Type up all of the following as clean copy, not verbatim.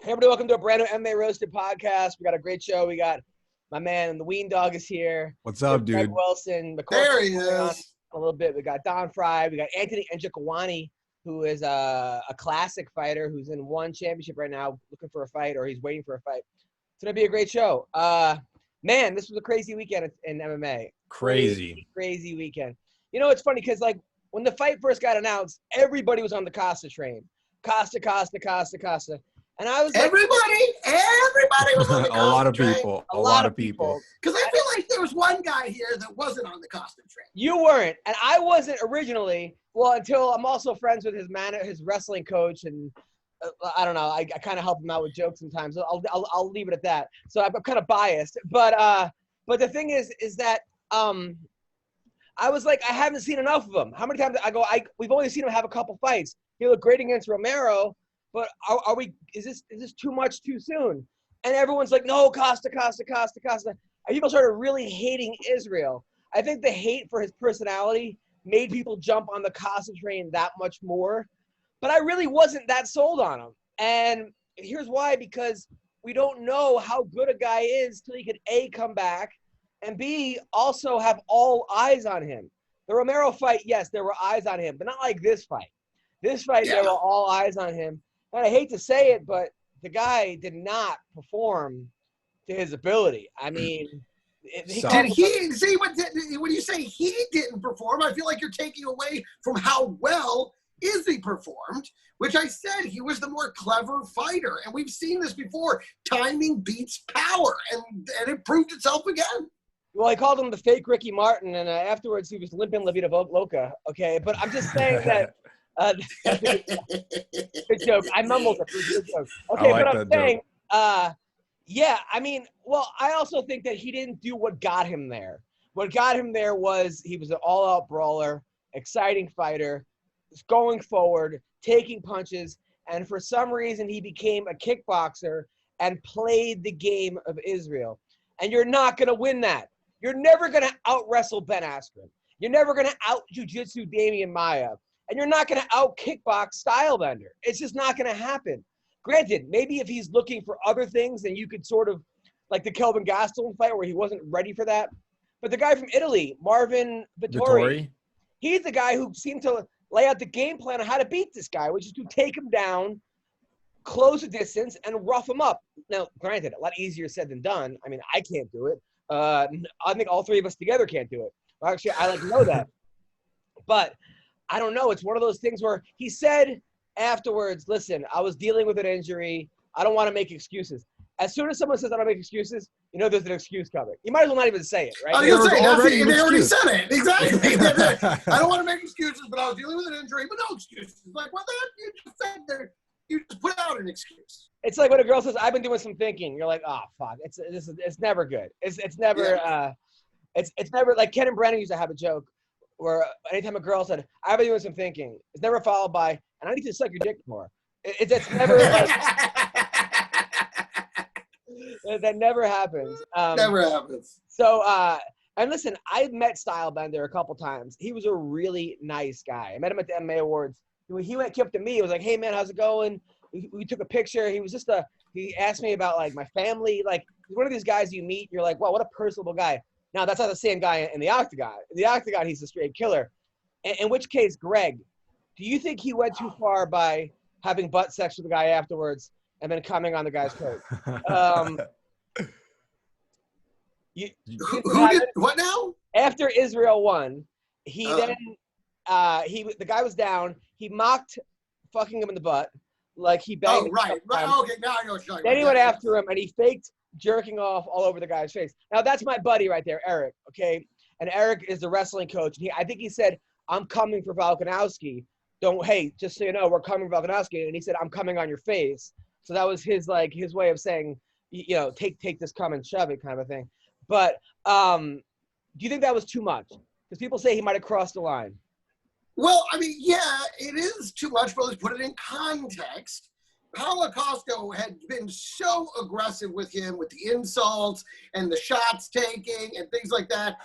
Hey, everybody, welcome to a brand new MMA Roasted Podcast. We got a great show. We got my man, the Weendawg is here. What's up, dude? Greg Wilson, McCorkle. There he is. A little bit. We got Don Frye. We got Anthony Njokuani, who is a classic fighter who's in one championship right now, looking for a fight, or he's waiting for a fight. It's going to be a great show. Man, this was a crazy weekend in MMA. Crazy weekend. You know, it's funny because, like, when the fight first got announced, everybody was on the Costa train. Costa. And I was like, everybody was on the Costa a lot of train. people. A lot of people. Because I feel like there was one guy here that wasn't on the Costa train. You weren't, and I wasn't originally. Well, until I'm also friends with his wrestling coach, and I don't know. I kind of help him out with jokes sometimes. So I'll leave it at that. So I'm kind of biased, but the thing is that I was like, I haven't seen enough of him. How many times we've only seen him have a couple fights. He looked great against Romero. But are we? Is this too much too soon? And everyone's like, no, Costa. And people started really hating Israel. I think the hate for his personality made people jump on the Costa train that much more. But I really wasn't that sold on him. And here's why: because we don't know how good a guy is till he could A, come back, and B, also have all eyes on him. The Romero fight, yes, there were eyes on him, but not like this fight. This fight, There were all eyes on him. And I hate to say it, but the guy did not perform to his ability. I mean, did he see when you say he didn't perform? I feel like you're taking away from how well Izzy performed, which I said he was the more clever fighter, and we've seen this before. Timing beats power, and it proved itself again. Well, I called him the fake Ricky Martin, and afterwards he was limping La Vida Loca. Okay, but I'm just saying that. Good joke. I mumbled it. Good joke. Okay, like but I'm saying, joke. I mean, well, I also think that he didn't do what got him there. What got him there was he was an all-out brawler, exciting fighter, going forward, taking punches, and for some reason he became a kickboxer and played the game of Israel. And you're not going to win that. You're never going to out-wrestle Ben Askren. You're never going to out-jiu-jitsu Damian Maia. And you're not going to out-kickbox Stylebender. It's just not going to happen. Granted, maybe if he's looking for other things, then you could sort of, like the Kelvin Gastelum fight where he wasn't ready for that. But the guy from Italy, Marvin Vittori, he's the guy who seemed to lay out the game plan on how to beat this guy, which is to take him down, close the distance, and rough him up. Now, granted, a lot easier said than done. I mean, I can't do it. I think all three of us together can't do it. Well, actually, I know that. But I don't know. It's one of those things where he said afterwards, listen, I was dealing with an injury. I don't want to make excuses. As soon as someone says I don't make excuses, you know there's an excuse coming. You might as well not even say it, right? I was going to say, they already said it. Exactly. I don't want to make excuses, but I was dealing with an injury, but no excuses. Like, what the heck? You just said there. You just put out an excuse. It's like when a girl says, I've been doing some thinking. You're like, oh, fuck. It's never good. It's never it's never like Ken and Brennan used to have a joke where anytime a girl said, I've been doing some thinking, it's never followed by, and I need to suck your dick more. It's never like, that never happens. Never happens. So, and listen, I've met Stylebender a couple times. He was a really nice guy. I met him at the MMA Awards. He came up to me. He was like, hey, man, how's it going? We took a picture. He asked me about, like, my family. Like, he's one of these guys you meet. You're like, wow, what a personable guy. Now, that's not the same guy in the octagon. In the octagon, he's a straight killer. In which case, Greg, do you think he went too far by having butt sex with the guy afterwards and then coming on the guy's coat? Who did what now? After Israel won, the guy was down. He mocked fucking him in the butt, like he banged. Oh, right. Okay, now I know what you're talking about. Then he went after him and he faked jerking off all over the guy's face. Now that's my buddy right there, Eric. Okay, and Eric is the wrestling coach. I think he said, "I'm coming for Volkanovski. Hey, just so you know, we're coming for Volkanovski." And he said, "I'm coming on your face." So that was his way of saying, you know, take this, come and shove it, kind of a thing. But do you think that was too much? Because people say he might have crossed the line. Well, I mean, yeah, it is too much, but let's put it in context. Paulo Costa had been so aggressive with him with the insults and the shots taking and things like that.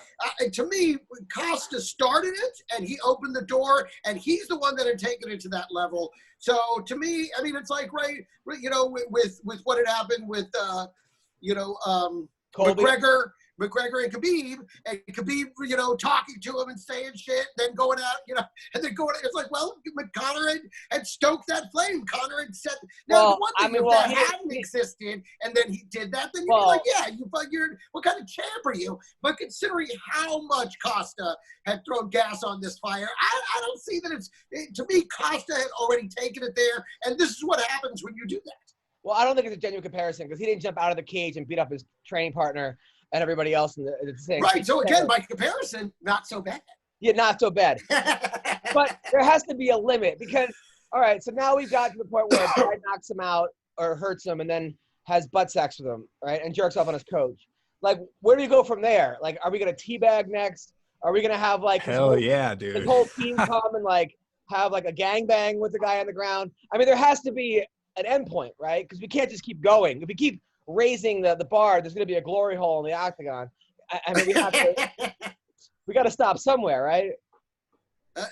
To me, Costa started it and he opened the door and he's the one that had taken it to that level. So to me, I mean, it's like, right, you know, with what had happened with, McGregor and Khabib, you know, talking to him and saying shit, then going out, you know, and then going, it's like, well, Conor had stoked that flame. Conor had said, now, the one thing, if that hadn't existed, and then he did that, then you'd be like, yeah, you're, what kind of champ are you? But considering how much Costa had thrown gas on this fire, I don't see that to me, Costa had already taken it there, and this is what happens when you do that. Well, I don't think it's a genuine comparison because he didn't jump out of the cage and beat up his training partner and everybody else in the same. Right. So again, by comparison, not so bad. Yeah, not so bad. But there has to be a limit because, all right, so now we've got to the point where a guy knocks him out or hurts him and then has butt sex with him, right, and jerks off on his coach. Like, where do you go from there? Like, are we going to teabag next? Are we going to have, like, hell yeah, dude, his whole team come and, like, have, like, a gangbang with the guy on the ground? I mean, there has to be an end point, right? Because we can't just keep going. If we keep raising the bar, there's going to be a glory hole in the octagon. I mean, we got to stop somewhere, right?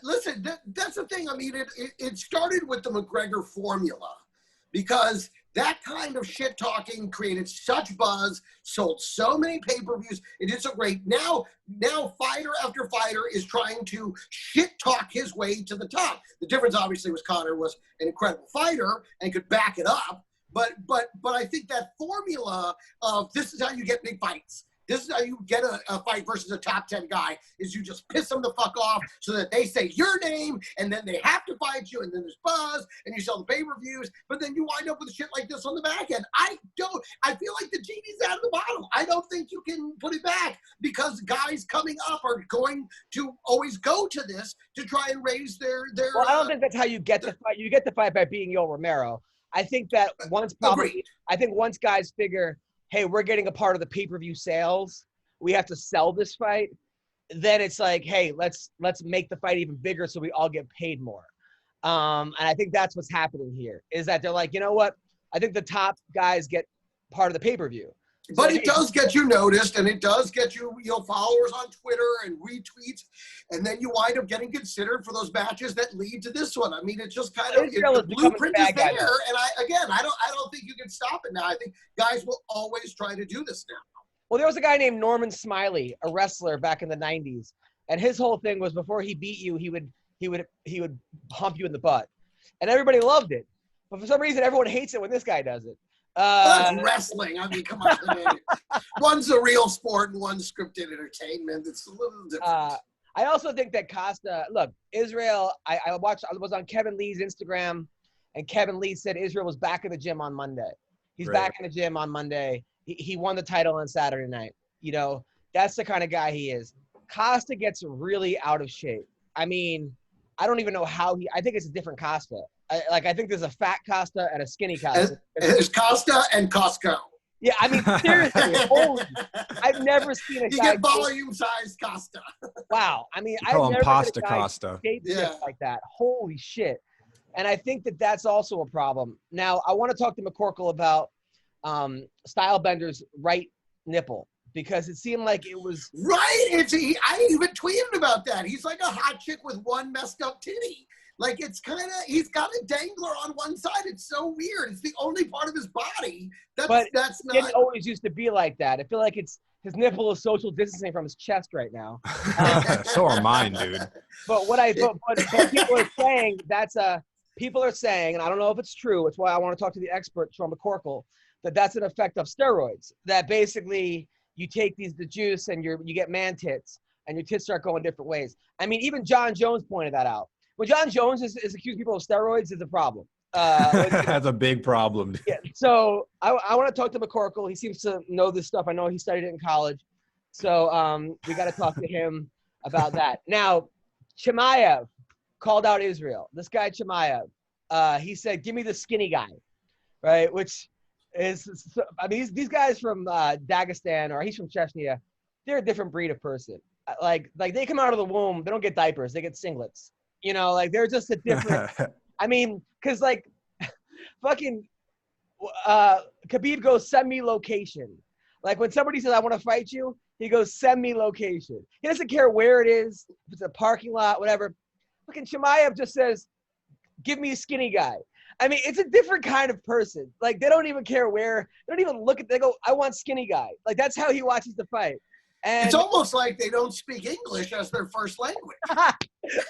Listen, that's the thing. I mean, it started with the McGregor formula because that kind of shit talking created such buzz, sold so many pay-per-views. It is so great. Now fighter after fighter is trying to shit talk his way to the top. The difference obviously was Conor was an incredible fighter and could back it up. But I think that formula of this is how you get big fights. This is how you get a fight versus a top 10 guy is you just piss them the fuck off so that they say your name and then they have to fight you and then there's buzz and you sell the pay-per-views, but then you wind up with shit like this on the back end. I feel like the genie's out of the bottle. I don't think you can put it back because guys coming up are going to always go to this to try and raise their Well, I don't think that's how you get the fight. You get the fight by beating Yoel Romero. I think that once guys figure, hey, we're getting a part of the pay-per-view sales, we have to sell this fight, then it's like, hey, let's make the fight even bigger so we all get paid more. And I think that's what's happening here, is that they're like, you know what? I think the top guys get part of the pay-per-view. But it does get you noticed, and it does get you, followers on Twitter and retweets, and then you wind up getting considered for those matches that lead to this one. I mean, it's just kind of the blueprint is there, and I don't think you can stop it now. I think guys will always try to do this now. Well, there was a guy named Norman Smiley, a wrestler back in the '90s, and his whole thing was before he beat you, he would hump you in the butt, and everybody loved it. But for some reason, everyone hates it when this guy does it. That's wrestling. I mean, come on. One's a real sport and one's scripted entertainment. It's a little different. I also think that Costa, look, Israel, I was on Kevin Lee's Instagram, and Kevin Lee said Israel was back in the gym on Monday. He's back in the gym on Monday. He won the title on Saturday night. You know, that's the kind of guy he is. Costa gets really out of shape. I mean, I don't even know how I think it's a different Costa. I think there's a fat Costa and a skinny Costa. There's Costa and Costco. Yeah, I mean, seriously, holy, I've never seen a guy. You get volume-sized Costa. Wow. I mean, I've never seen a guy Costa like that. Holy shit. And I think that that's also a problem. Now, I want to talk to McCorkle about Stylebender's right nipple because it seemed like it was... Right. I even tweeted about that. He's like a hot chick with one messed up titty. Like, it's kind of, he's got a dangler on one side. It's so weird. It's the only part of his body that's not. It always used to be like that. I feel like his nipple is social distancing from his chest right now. So are mine, dude. But people are saying people are saying, and I don't know if it's true. It's why I want to talk to the expert, Sean McCorkle, that's an effect of steroids. That basically you take the juice and you get man tits and your tits start going different ways. I mean, even John Jones pointed that out. When John Jones is accusing people of steroids, is a problem. That's a big problem. Yeah. So I want to talk to McCorkle. He seems to know this stuff. I know he studied it in college. So we got to talk to him about that. Now, Chimaev called out Israel. This guy Chimaev, he said, "Give me the skinny guy," right? Which is, I mean, these guys from Dagestan, or he's from Chechnya. They're a different breed of person. Like they come out of the womb, they don't get diapers, they get singlets. You know, like they're just a different. I mean, because like fucking Khabib goes, send me location. Like when somebody says, I want to fight you, he goes, send me location. He doesn't care where it is, if it's a parking lot, whatever. Fucking Chimaev just says, give me a skinny guy. I mean, it's a different kind of person. Like, they don't even care where. They don't even look at. They go, I want skinny guy. Like, that's how he watches the fight. And it's almost like they don't speak English as their first language.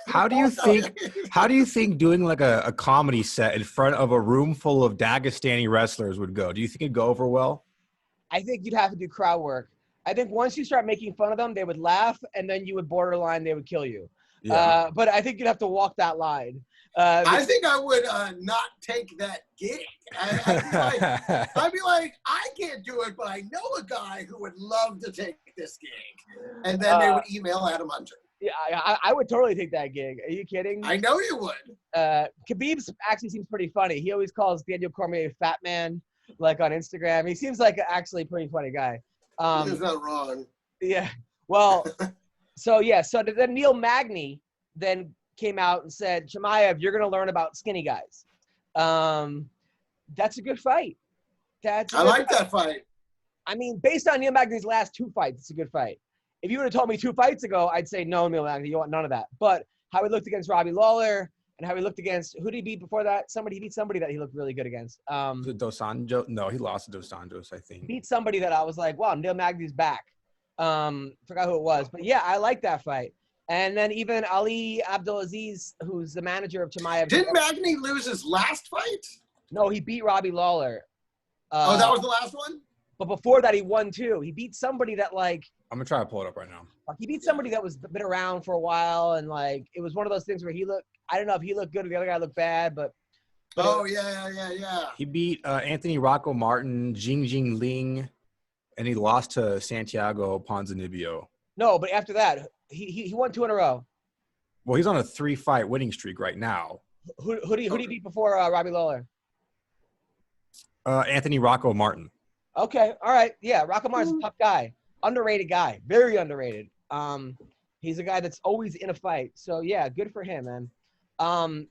How do you think doing like a comedy set in front of a room full of Dagestani wrestlers would go? Do you think it'd go over well? I think you'd have to do crowd work. I think once you start making fun of them, they would laugh, and then you would borderline, they would kill you. Yeah. But I think you'd have to walk that line. I think I would not take that gig. I'd be like, I can't do it, but I know a guy who would love to take this gig. And then they would email Adam Hunter. Yeah, I would totally take that gig. Are you kidding? I know you would. Khabib actually seems pretty funny. He always calls Daniel Cormier fat man, like on Instagram. He seems like actually a pretty funny guy. He's not wrong. Yeah. Well, so then Neil Magny then came out and said, Chimaev, you're going to learn about skinny guys. That's a good fight. I like that fight. I mean, based on Neil Magny's last 2 fights, it's a good fight. If you would have told me 2 fights ago, I'd say, no, Neil Magny, you want none of that. But how he looked against Robbie Lawler and how he looked against, who did he beat before that? He beat somebody that he looked really good against. Dos Anjos? No, he lost to Dos Anjos, I think. Beat somebody that I was like, wow, Neil Magny's back. Forgot who it was. But yeah, I like that fight. And then even Ali Abdulaziz, who's the manager of Chimaev. Didn't Magny lose his last fight? No, he beat Robbie Lawler. That was the last one? But before that, he won 2. He beat somebody that, like... I'm going to try to pull it up right now. He beat somebody that was been around for a while, and, like, it was one of those things where he looked... I don't know if he looked good or the other guy looked bad, but... Yeah. He beat Anthony Rocco Martin, Jing Ling, and he lost to Santiago Ponzinibbio. No, but after that, he won 2 in a row. Well, he's on a 3-fight winning streak right now. Who did he beat before Robbie Lawler? Anthony Rocco Martin. Okay, all right. Yeah, Rocco Martin's a tough guy. Underrated guy. Very underrated. He's a guy that's always in a fight. So, yeah, good for him, man. So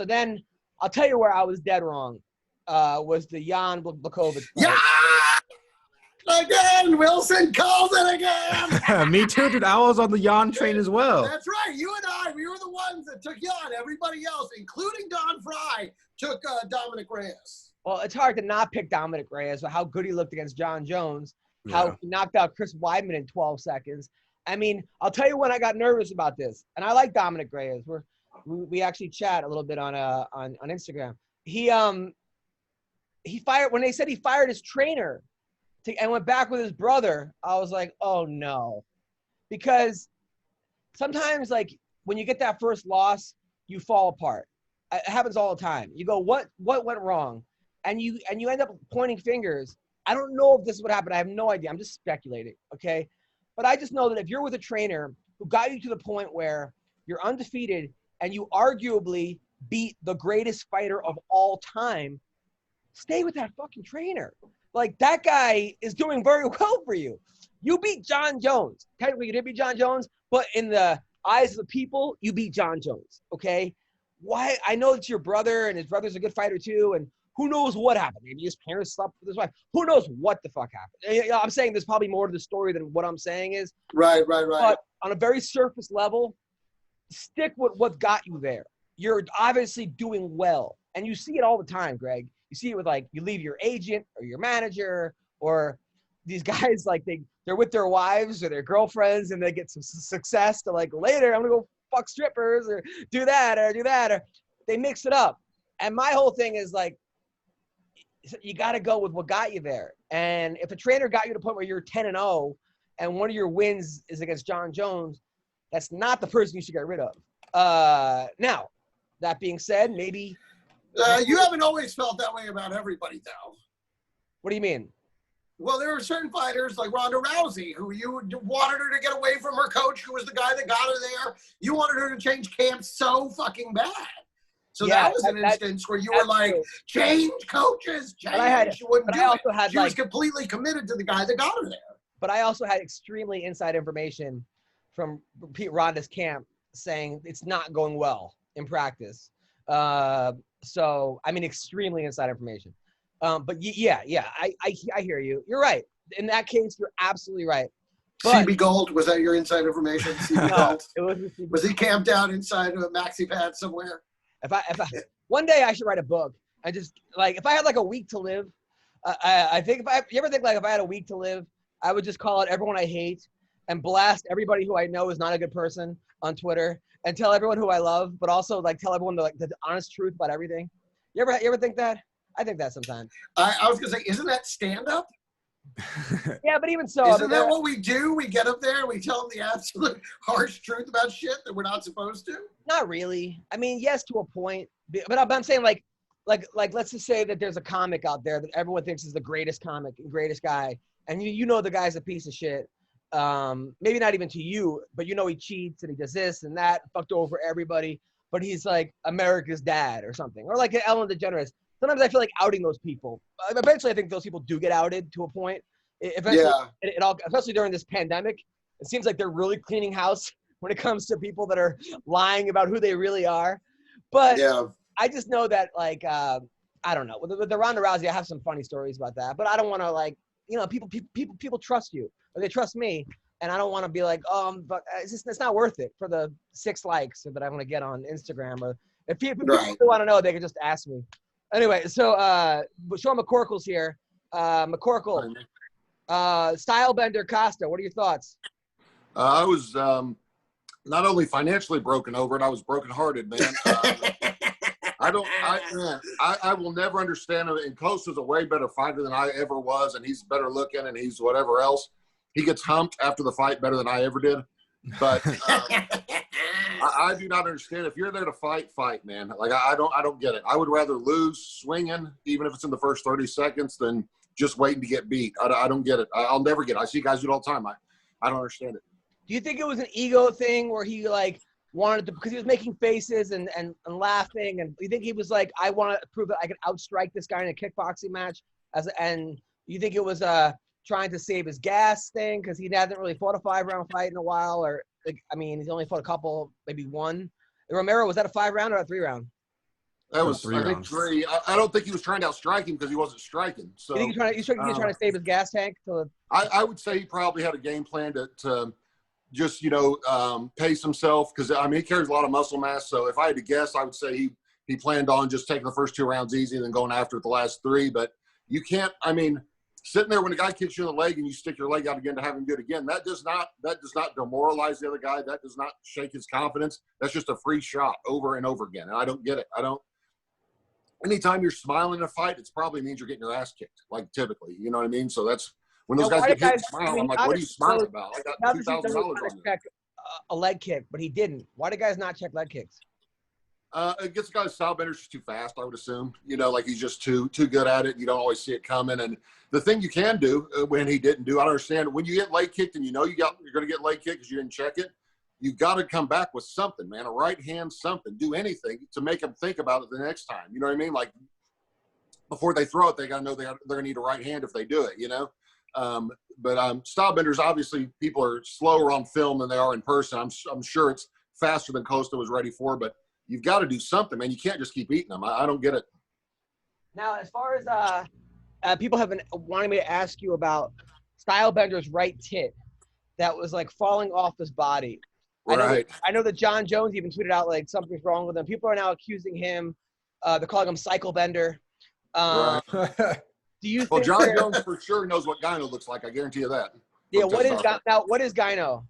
then I'll tell you where I was dead wrong. Was the Jan Blachowicz fight. Yeah! Again, Wilson calls it again. Me too, dude. I was on the Jan train as well. That's right. You and I, we were the ones that took Jan. Everybody else, including Don Frye, took Dominic Reyes. Well, it's hard to not pick Dominic Reyes, but how good he looked against John Jones, how he knocked out Chris Weidman in 12 seconds. I mean, I'll tell you when I got nervous about this, and I like Dominic Reyes. We actually chat a little bit on Instagram. He fired when they said he fired his trainer and went back with his brother. I was like, oh no, because sometimes like when you get that first loss, you fall apart. It happens all the time. You go, what went wrong? And you end up pointing fingers. I don't know if this is what happened. I have no idea. I'm just speculating, okay? But I just know that if you're with a trainer who got you to the point where you're undefeated and you arguably beat the greatest fighter of all time, stay with that fucking trainer. Like, that guy is doing very well for you. You beat John Jones. Technically, you didn't beat John Jones, but in the eyes of the people, you beat John Jones, okay? Why? I know it's your brother, and his brother's a good fighter too, and who knows what happened? Maybe his parents slept with his wife. Who knows what the fuck happened? I'm saying there's probably more to the story than what I'm saying is. Right. But on a very surface level, stick with what got you there. You're obviously doing well. And you see it all the time, Greg. You see it with, like, you leave your agent or your manager, or these guys, like, they're with their wives or their girlfriends and they get some success to, like, later, I'm going to go fuck strippers or do that, or they mix it up. And my whole thing is, like, you got to go with what got you there. And if a trainer got you to the point where you're 10-0 and one of your wins is against John Jones, that's not the person you should get rid of. Now, that being said, maybe you haven't always felt that way about everybody, though. What do you mean? Well, there are certain fighters like Ronda Rousey who you wanted her to get away from her coach, who was the guy that got her there. You wanted her to change camps so fucking bad. So yeah, that was an instance where you were like, change coaches, change. She wouldn't do it. She was completely committed to the guy that got her there. But I also had extremely inside information from Pete Ronda's camp saying it's not going well in practice. So I mean, extremely inside information. But yeah, I hear you. You're right. In that case, you're absolutely right. But, CB Gold, was that your inside information? CB Gold. Was he camped out inside of a maxi pad somewhere? If I one day I should write a book. I just like if I had like a week to live. I think you ever think like if I had a week to live, I would just call out everyone I hate and blast everybody who I know is not a good person on Twitter and tell everyone who I love, but also like tell everyone the honest truth about everything. You ever think that? I think that sometimes. I was gonna say, isn't that stand up? Yeah, but even so, isn't that what we do? We get up there and we tell them the absolute harsh truth about shit that we're not supposed to. Not really. I mean, yes, to a point, but I'm saying like let's just say that there's a comic out there that everyone thinks is the greatest comic, greatest guy, and you know the guy's a piece of shit. Maybe not even to you, but you know he cheats and he does this and that, fucked over everybody, but he's like America's dad or something, or like Ellen DeGeneres. Sometimes I feel like outing those people. Eventually, I think those people do get outed to a point. Eventually, yeah. It all, especially during this pandemic, it seems like they're really cleaning house when it comes to people that are lying about who they really are. But yeah. I just know that, like, I don't know. With the Ronda Rousey, I have some funny stories about that. But I don't want to, like, you know, people trust you, or they trust me, and I don't want to be like, but it's not worth it for the 6 likes that I'm going to get on Instagram. Or if people want to know, they can just ask me. Anyway, so Sean McCorkle's here. McCorkle, Stylebender Costa. What are your thoughts? I was not only financially broken over it, I was brokenhearted, man. I will never understand it. And Costa's a way better fighter than I ever was, and he's better looking, and he's whatever else. He gets humped after the fight better than I ever did. But I do not understand. If you're there to fight, man. Like I don't get it. I would rather lose swinging, even if it's in the first 30 seconds, than just waiting to get beat. I don't get it. I'll never get it. I see guys do it all the time. I don't understand it. Do you think it was an ego thing where he like wanted to, because he was making faces and laughing, and you think he was like, I want to prove that I can outstrike this guy in a kickboxing match, and you think it was trying to save his gas thing because he hasn't really fought a 5-round fight in a while, or like, I mean, he's only fought a couple, maybe one. Romero, was that a 5-round or a 3-round? That was 3 rounds. 3. I don't think he was trying to outstrike him because he wasn't striking. So you think he was trying to save his gas tank? I would say he probably had a game plan to just, you know, pace himself, because I mean he carries a lot of muscle mass. So if I had to guess, I would say he planned on just taking the first 2 rounds easy and then going after the last 3. But you can't. I mean, sitting there when a guy kicks you in the leg and you stick your leg out again to have him do it again, that does not demoralize the other guy. That does not shake his confidence. That's just a free shot over and over again. And I don't get it. Anytime you're smiling in a fight, it probably means you're getting your ass kicked, like typically. You know what I mean? So that's when those guys get hit and smile. I'm like, what are you smiling about? I got $2,000 on check a leg kick, but he didn't. Why do guys not check leg kicks? Against guys, Stylebender's just too fast, I would assume. You know, like he's just too good at it. You don't always see it coming. And the thing you can do when he didn't do, I don't understand. When you get leg kicked and you know you're going to get leg kicked because you didn't check it, you got to come back with something, man. A right hand, something. Do anything to make them think about it the next time. You know what I mean? Like before they throw it, they got to know they're going to need a right hand if they do it. You know. But Stylebenders, obviously, people are slower on film than they are in person. I'm sure it's faster than Costa was ready for, but you've got to do something, man. You can't just keep eating them. I don't get it. Now, as far as people have been wanting me to ask you about Stylebender's right tit that was like falling off his body. Right. I know that John Jones even tweeted out like something's wrong with him. People are now accusing him. They're calling him Cycle Bender. Right. Do you? Well, John Jones for sure knows what Gyno looks like. I guarantee you that. Yeah. What is Gyno?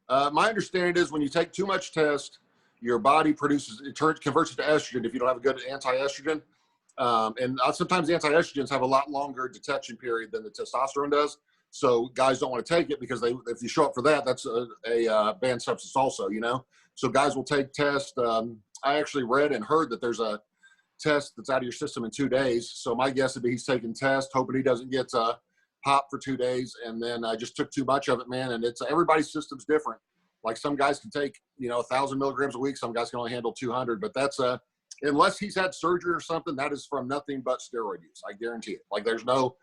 My understanding is when you take too much test, your body converts it to estrogen if you don't have a good anti-estrogen. And sometimes the anti-estrogens have a lot longer detection period than the testosterone does. So guys don't want to take it because if you show up for that, that's a banned substance also, you know. So guys will take tests. I actually read and heard that there's a test that's out of your system in 2 days. So my guess would be he's taking tests, hoping he doesn't get hot for 2 days. And then I just took too much of it, man. And it's everybody's system's different. Like some guys can take, 1,000 milligrams a week. Some guys can only handle 200, but that's unless he's had surgery or something, that is from nothing but steroid use. I guarantee it. Like there's no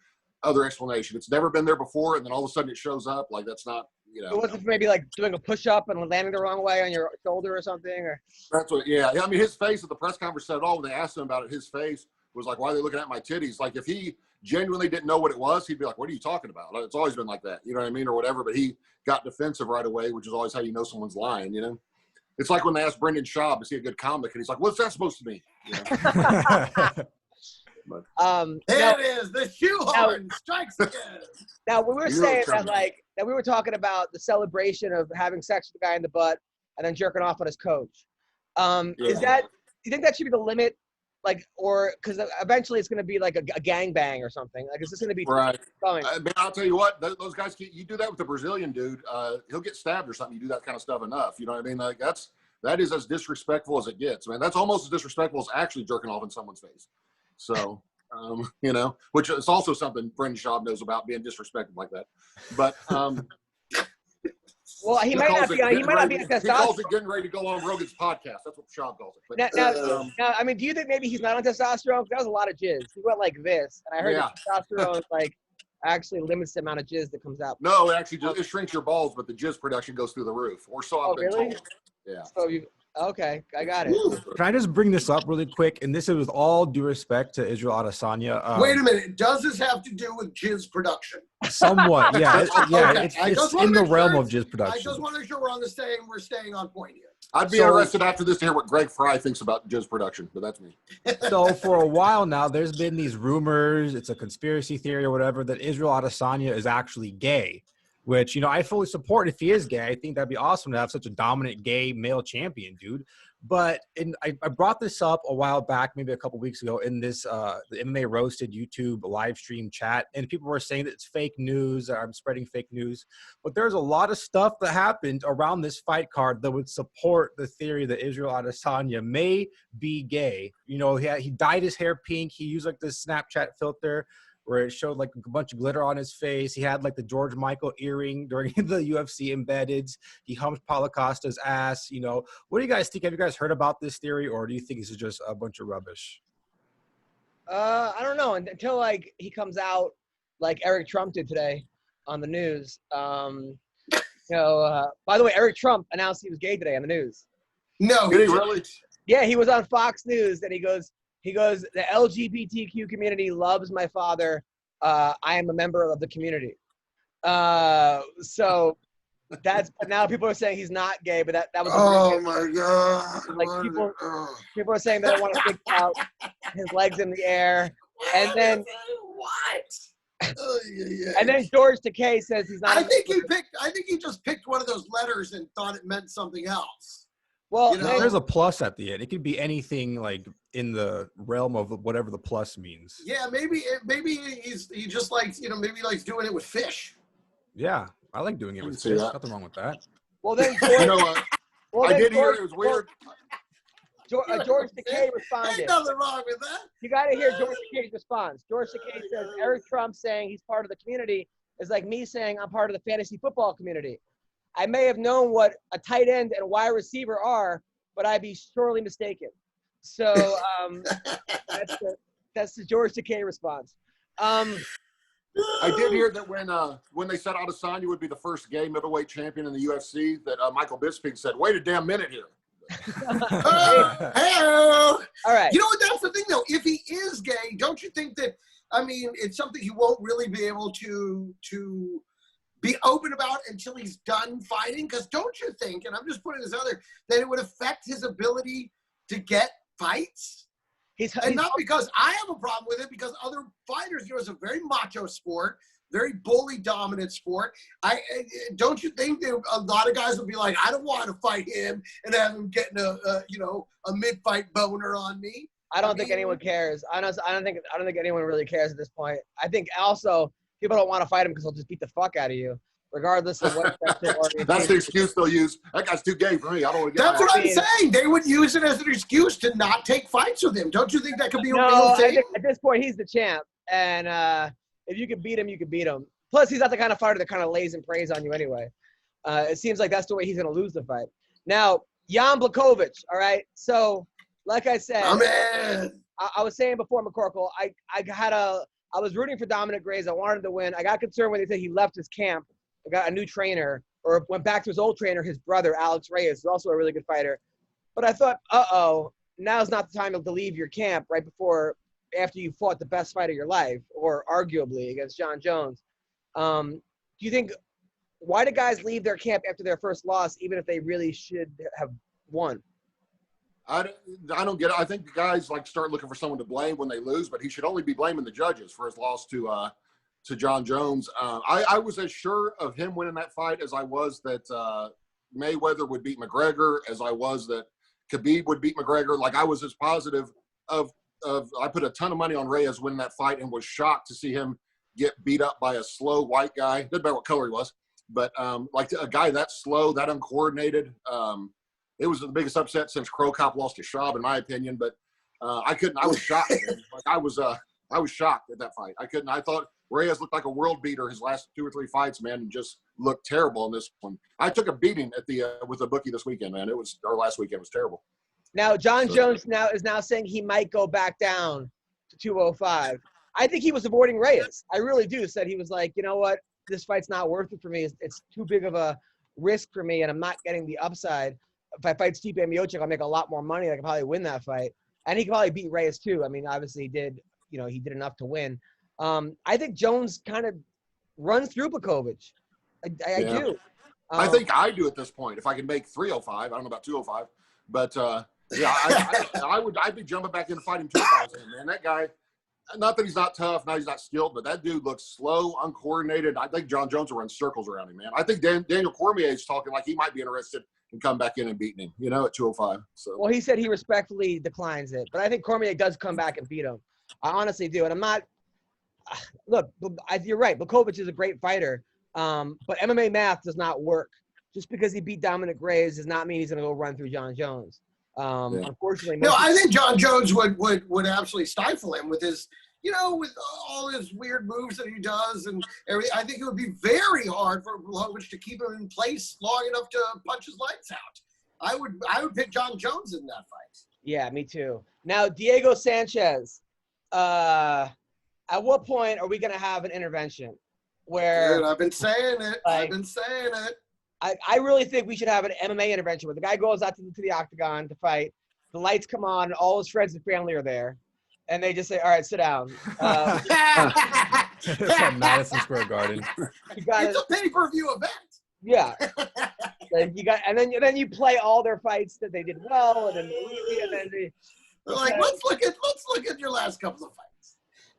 other explanation. It's never been there before, and then all of a sudden it shows up. Like, that's not, you know. It wasn't maybe like doing a push-up and landing the wrong way on your shoulder or something? Or That's what, yeah. I mean, his face at the press conference said it all. When they asked him about it, his face was like, why are they looking at my titties? Like, if he genuinely didn't know what it was, he'd be like, what are you talking about? It's always been like that. You know what I mean? Or whatever. But he got defensive right away, which is always how you know someone's lying, you know? It's like when they asked Brendan Schaub, is he a good comic? And he's like, what's that supposed to mean? You know? There it is. The shoehorn strikes again. Now, we were saying that we were talking about the celebration of having sex with the guy in the butt and then jerking off on his coach. Is that, do you think that should be the limit? Like, or because eventually it's going to be like a gangbang or something. Like, is this going to be right? Going? Man, I'll tell you what, those guys, you do that with the Brazilian dude, he'll get stabbed or something. You do that kind of stuff enough. You know what I mean? Like, that is as disrespectful as it gets, man. That's almost as disrespectful as actually jerking off in someone's face. So, you know, which is also something Brendan Schaub knows about, being disrespected like that. But, well, he might not be on testosterone. He calls it getting ready to go on Rogan's podcast. That's what Schaub calls it. But, now, I mean, do you think maybe he's not on testosterone? Because that was a lot of jizz. He went like this, and I heard that testosterone like actually limits the amount of jizz that comes out. No, it actually just it shrinks your balls, but the jizz production goes through the roof. Or so I've been told. Yeah. So okay, I got it. Can I just bring this up really quick? And this is with all due respect to Israel Adesanya. Wait a minute. Does this have to do with jizz production? Somewhat, yeah. Okay. It's in the realm of jizz production. I just want to make sure we're staying on point here. I'd be interested after this to hear what Greg Frye thinks about jizz production, but that's me. So for a while now, there's been these rumors, it's a conspiracy theory or whatever, that Israel Adesanya is actually gay, which, you know, I fully support if he is gay. I think that'd be awesome to have such a dominant gay male champion, dude. But I brought this up a while back, maybe a couple weeks ago, in this the MMA Roasted YouTube live stream chat, and people were saying that it's fake news, or I'm spreading fake news. But there's a lot of stuff that happened around this fight card that would support the theory that Israel Adesanya may be gay. You know, he dyed his hair pink. He used like this Snapchat filter where it showed like a bunch of glitter on his face. He had like the George Michael earring during the UFC embeddeds. He humped Paulo Costa's ass. You know, what do you guys think? Have you guys heard about this theory, or do you think this is just a bunch of rubbish? I don't know. Until like he comes out like Eric Trump did today on the news. You know, by the way, Eric Trump announced he was gay today on the news. No. Did he really? Yeah, he was on Fox News, and he goes, the LGBTQ community loves my father. I am a member of the community. So that's, now people are saying he's not gay, but that was. Oh my God. Like people are saying that I want to stick out his legs in the air. And then what? And then George Takei says he's not. I think he just picked one of those letters and thought it meant something else. Well, you know? There's a plus at the end. It could be anything like in the realm of whatever the plus means. Yeah, maybe he just likes, you know, maybe he likes doing it with fish. Yeah, I like doing it with fish. Nothing wrong with that. Well, then you know, I did hear it was weird. George Takei responded. Ain't nothing wrong with that. You got to hear George Takei's response. George Takei says Eric Trump saying he's part of the community is like me saying I'm part of the fantasy football community. I may have known what a tight end and a wide receiver are, but I'd be sorely mistaken. So that's the George Takei response. I did hear that when they said Adesanya would be the first gay middleweight champion in the UFC, that Michael Bisping said, "Wait a damn minute here." All right. You know what? That's the thing, though. If he is gay, don't you think that? I mean, it's something he won't really be able to be open about until he's done fighting? Because don't you think, and I'm just putting this out there, that it would affect his ability to get fights? And not because I have a problem with it, because other fighters, you know, it's a very macho sport, very bully dominant sport. Don't you think that a lot of guys would be like, I don't want to fight him and have him getting a mid-fight boner on me? I don't think anyone cares. I don't think anyone really cares at this point. I think also people don't want to fight him because he'll just beat the fuck out of you, regardless of what sexual orientation. That's the excuse they'll use. That guy's too gay for me. I don't want to get. That's what I'm saying. They would use it as an excuse to not take fights with him. Don't you think that could be a real thing? I think at this point he's the champ, and if you can beat him, you can beat him. Plus, he's not the kind of fighter that kind of lays and preys on you anyway. It seems like that's the way he's going to lose the fight. Now, Jan Blachowicz, all right? So, like I said, I was saying before, McCorkle, I had a I was rooting for Dominic Reyes. I wanted to win. I got concerned when they said he left his camp, got a new trainer, or went back to his old trainer, his brother, Alex Reyes, who's also a really good fighter. But I thought, now's not the time to leave your camp right after you fought the best fight of your life, or arguably against John Jones. Do you think, why do guys leave their camp after their first loss, even if they really should have won? I don't get it. I think the guys start looking for someone to blame when they lose, but he should only be blaming the judges for his loss to John Jones. I was as sure of him winning that fight as I was that Mayweather would beat McGregor, as I was that Khabib would beat McGregor. I was as positive of I put a ton of money on Reyes winning that fight and was shocked to see him get beat up by a slow white guy. Doesn't matter what color he was, but a guy that slow, that uncoordinated. It was the biggest upset since Crow Cop lost to Schaub, in my opinion. But I was shocked. I was shocked at that fight. I thought Reyes looked like a world beater his last 2 or 3 fights, man, and just looked terrible in this one. I took a beating with the bookie this weekend, man. Last weekend was terrible. Now, John Jones is now saying he might go back down to 205. I think he was avoiding Reyes. I really do. Said he was like, you know what? This fight's not worth it for me. It's too big of a risk for me, and I'm not getting the upside. If I fight Stipe Miocic, I'll make a lot more money. I can probably win that fight. And he can probably beat Reyes too. I mean, obviously he did enough to win. I think Jones kind of runs through Blachowicz. I do. I think I do at this point. If I can make 305, I don't know about 205, but I'd be jumping back in and fighting 2,000, man. That guy, not that he's not tough, not he's not skilled, but that dude looks slow, uncoordinated. I think John Jones will run circles around him, man. I think Daniel Cormier is talking like he might be interested in come back in and beating him, at 205. So. Well, he said he respectfully declines it, but I think Cormier does come back and beat him. I honestly do, and I'm not. Look, you're right. Blachowicz is a great fighter, but MMA math does not work. Just because he beat Dominic Reyes does not mean he's going to go run through John Jones. Unfortunately, no. I think John Jones would absolutely stifle him with his, with all his weird moves that he does and everything. I think it would be very hard for Blachowicz to keep him in place long enough to punch his lights out. I would pick John Jones in that fight. Yeah, me too. Now, Diego Sanchez. At what point are we going to have an intervention where? Dude, I've been saying it. I really think we should have an MMA intervention where the guy goes out to the octagon to fight. The lights come on. All his friends and family are there. And they just say, all right, sit down. It's at Madison Square Garden. It's a pay-per-view event. Yeah. And then you play all their fights that they did well. And then they're like, let's look at your last couple of fights.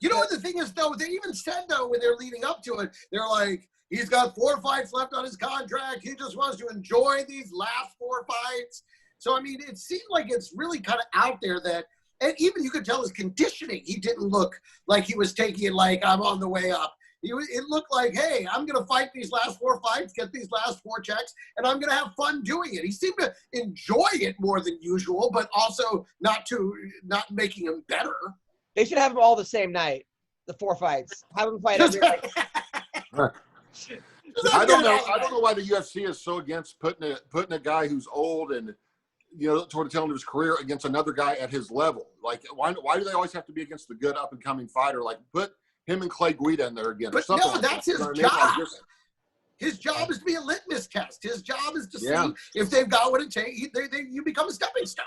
You know what the thing is, though? They even said, though, when they're leading up to it, they're like, he's got 4 fights left on his contract. He just wants to enjoy these last 4 fights. So, I mean, it seemed like it's really kind of out there that, and even you could tell his conditioning, he didn't look like he was taking it like, I'm on the way up. It looked like, hey, I'm going to fight these last 4 fights, get these last 4 checks, and I'm going to have fun doing it. He seemed to enjoy it more than usual, but also not making him better. They should have them all the same night, the 4 fights. Have them fight every night. I don't know why the UFC is so against putting a guy who's old and toward the tail end of his career against another guy at his level. Like, why do they always have to be against the good up and coming fighter? Like, put him and Clay Guida in there again. But no, that's his job. His job is to be a litmus test. His job is to see if they've got what it takes. You become a stepping stone.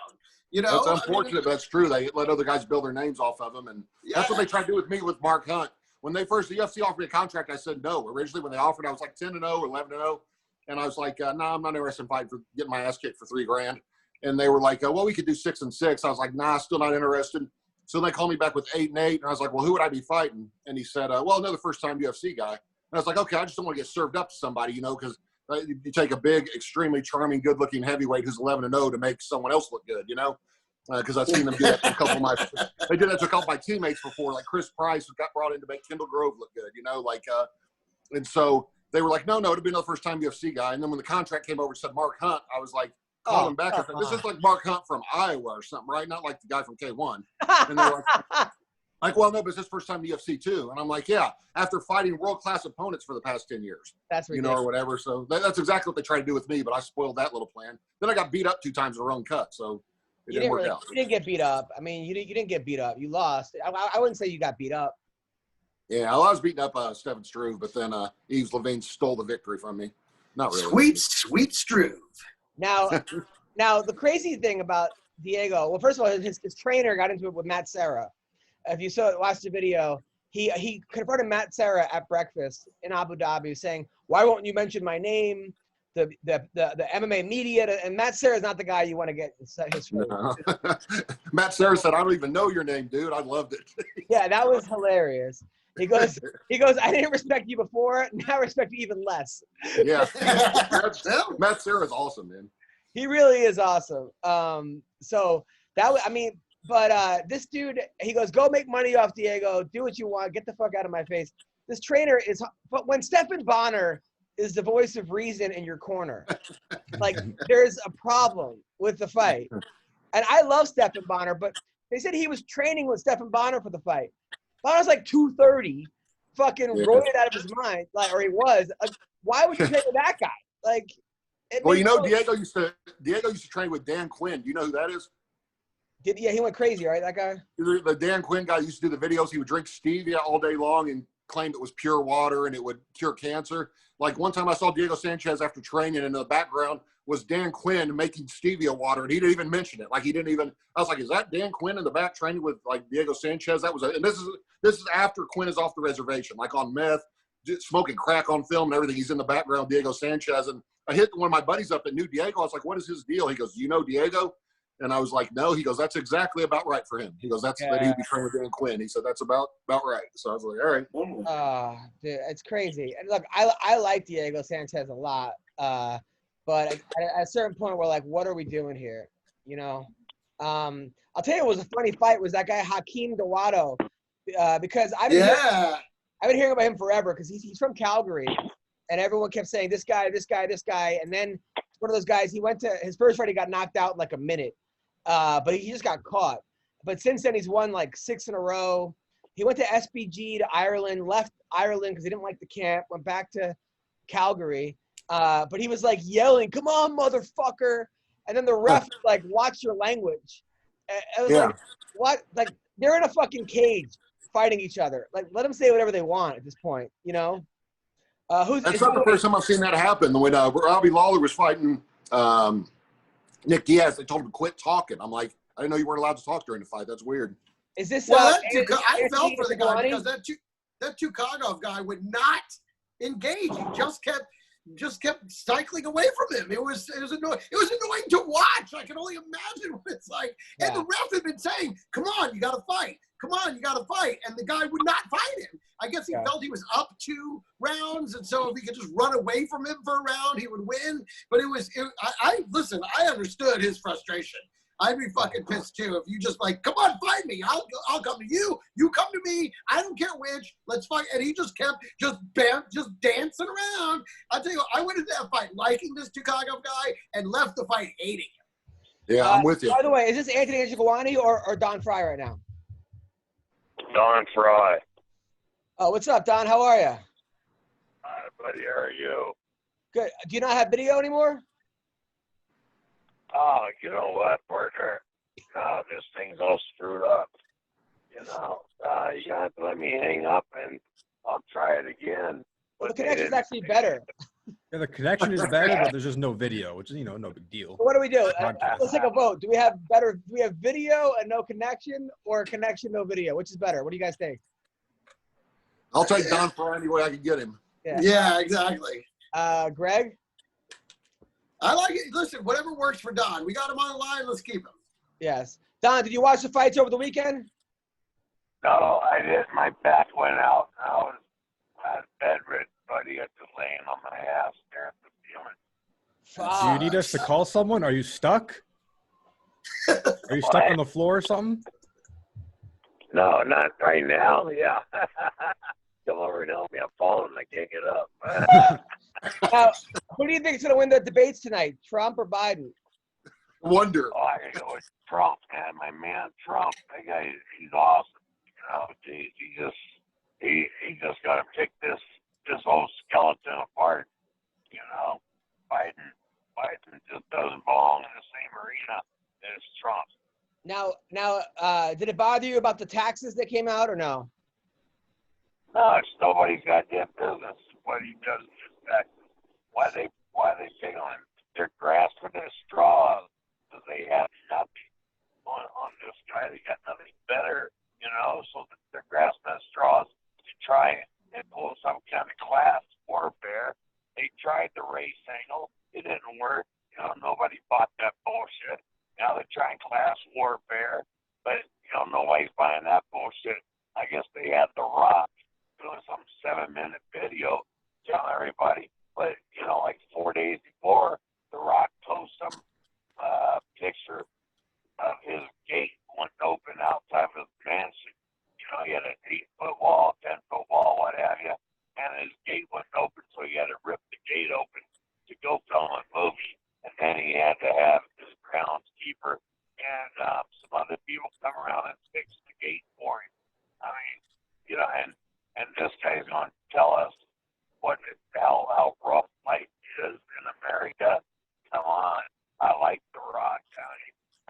That's unfortunate, but that's true. They let other guys build their names off of them, and that's what they tried to do with me with Mark Hunt. When the UFC offered me a contract, I said no. Originally, when they offered, I was like 10-0 or 11-0, and I was like, no, I'm not interested in fighting for getting my ass kicked for $3,000. And they were like, well, we could do 6-6. I was like, nah, still not interested. So they called me back with 8-8, and I was like, well, who would I be fighting? And he said, well, another first-time UFC guy. And I was like, okay, I just don't want to get served up to somebody, because you take a big, extremely charming, good-looking heavyweight who's 11-0 to make someone else look good, because I've seen them do that to a couple of my – they did that to a couple of my teammates before, like Chris Price, who got brought in to make Kendall Grove look good, and so they were like, no, it'd be another first-time UFC guy. And then when the contract came over and said Mark Hunt, I was like, called him back. I said, this is like Mark Hunt from Iowa or something, right? Not like the guy from K1. And they're like, well, no, but it's his first time in the UFC too. And I'm like, yeah, after fighting world-class opponents for the past 10 years. That's ridiculous. Or whatever. So that's exactly what they tried to do with me, but I spoiled that little plan. Then I got beat up 2 times in a row and cut, so it didn't work out. You didn't get beat up. I mean, you didn't get beat up. You lost. I wouldn't say you got beat up. Yeah, I was beating up Stephen Struve, but then Yves Levine stole the victory from me. Not really. Sweet Struve. Now, the crazy thing about Diego, well, first of all, his trainer got into it with Matt Serra. If you watched the video, he confronted Matt Serra at breakfast in Abu Dhabi, saying, "Why won't you mention my name? The MMA media." And Matt Serra is not the guy you want to get his face. No. Matt Serra said, "I don't even know your name, dude." I loved it. Yeah, that was hilarious. He goes, "I didn't respect you before. Now I respect you even less." Yeah, Matt Serra is awesome, man. He really is awesome. So that was, I mean, but this dude, he goes, "Go make money off Diego. Do what you want. Get the fuck out of my face." This trainer is, but when Stephan Bonnar is the voice of reason in your corner, like there's a problem with the fight. And I love Stephan Bonnar, but they said he was training with Stephan Bonnar for the fight. Bonner's like 230, fucking roided out of his mind, like, or he was. Why would you train with that guy? Like, well, you know, Diego used to train with Dan Quinn. Do you know who that is? Yeah, he went crazy, right? That guy. The Dan Quinn guy used to do the videos. He would drink stevia all day long and claimed it was pure water and it would cure cancer. Like one time I saw Diego Sanchez after training, and in the background was Dan Quinn making stevia water, and he didn't even mention it. Like he didn't even. I was like, "Is that Dan Quinn in the back training with like Diego Sanchez?" That was, and this is after Quinn is off the reservation, like on meth, smoking crack on film and everything. He's in the background, Diego Sanchez, and I hit one of my buddies up that knew Diego. I was like, "What is his deal?" He goes, "You know Diego?" And I was like, "No." He goes, "That's exactly about right for him." He goes, "That he'd be training with Dan Quinn." He said, "That's about right." So I was like, "All right." Dude, it's crazy. And look, I like Diego Sanchez a lot, but at a certain point, we're like, what are we doing here? You know, I'll tell you, what was a funny fight was that guy Hakeem Dawado, because I've been hearing about him forever because he's from Calgary, and everyone kept saying this guy, and then one of those guys, he went to his first fight, he got knocked out in like a minute, but he just got caught. But since then, he's won like 6 in a row. He went to SBG to Ireland, left Ireland because he didn't like the camp, went back to Calgary. But he was like yelling, "Come on, motherfucker!" And then the ref was like, "Watch your language." I was like, "What?" Like they're in a fucking cage fighting each other. Like let them say whatever they want at this point, you know. That's not the first time I've seen that happen. When Robbie Lawler was fighting Nick Diaz, they told him to quit talking. I'm like, I didn't know you weren't allowed to talk during the fight. That's weird. Is this? Well, I felt for the guy because that Tukagov guy would not engage. He just kept cycling away from him. It was annoying. It was annoying to watch. I can only imagine what it's like. Yeah. And the ref had been saying, "Come on, you got to fight. Come on, you got to fight." And the guy would not fight him. I guess he felt he was up 2 rounds, and so if he could just run away from him for a round, he would win. But listen. I understood his frustration. I'd be fucking pissed too if you just like, "Come on, fight me. I'll come to you. You come to me. I don't care which. Let's fight." And he just kept just dancing around. I'll tell you, I went into that fight liking this Tukagov guy and left the fight hating him. Yeah, I'm with you. By the way, is this Anthony Njokuani or Don Frye right now? Don Frye. Oh, what's up, Don? How are you? Hi, buddy. How are you? Good. Do you not have video anymore? Oh, you know what, partner? This thing's all screwed up. You know, you got to let me hang up and I'll try it again. Well, the connection's actually better. Yeah, the connection is better, but there's just no video, which is, no big deal. So what do we do? Let's take a vote. Do we have video and no connection, or connection, no video? Which is better? What do you guys think? I'll take Don Frye any way I can get him. Yeah, exactly. Greg? I like it. Listen, whatever works for Don. We got him on the line. Let's keep him. Yes. Don, did you watch the fights over the weekend? No, I didn't. My back went out. I was bedridden, buddy. I just laying on my ass there at the ceiling. Do you need us to call someone? Are you stuck? Are you stuck on the floor or something? No, not right now. Yeah. Come over and help me. I'm falling. I can't get up. Now, who do you think is going to win the debates tonight, Trump or Biden? Wonder. Oh, I gotta go with Trump, man. My man, Trump. That guy, he's awesome. You know, he just got to pick this whole skeleton apart. You know, Biden just doesn't belong in the same arena as Trump. Now, did it bother you about the taxes that came out or no? No, it's nobody's goddamn business what he does. Why they pick on him? They're grasping at straws because they have nothing on this guy. They got nothing better, so they're grasping at straws to try and pull some kind of class warfare. They tried the race angle. It didn't work. Nobody bought that bullshit. Now they're trying class warfare, but, nobody's buying that bullshit. I guess they had The Rock doing some 7-minute video telling everybody, but, like 4 days before, The Rock posted some picture of his gate wouldn't open outside of his mansion. He had an 8-foot wall, 10-foot wall, what have you, and his gate wouldn't open, so he had to rip the gate open to go film a movie. And then he had to have his groundskeeper and some other people come around and fix the gate for him. I mean, and this guy's going to tell us how rough life is in America. Come on. I like The Rock.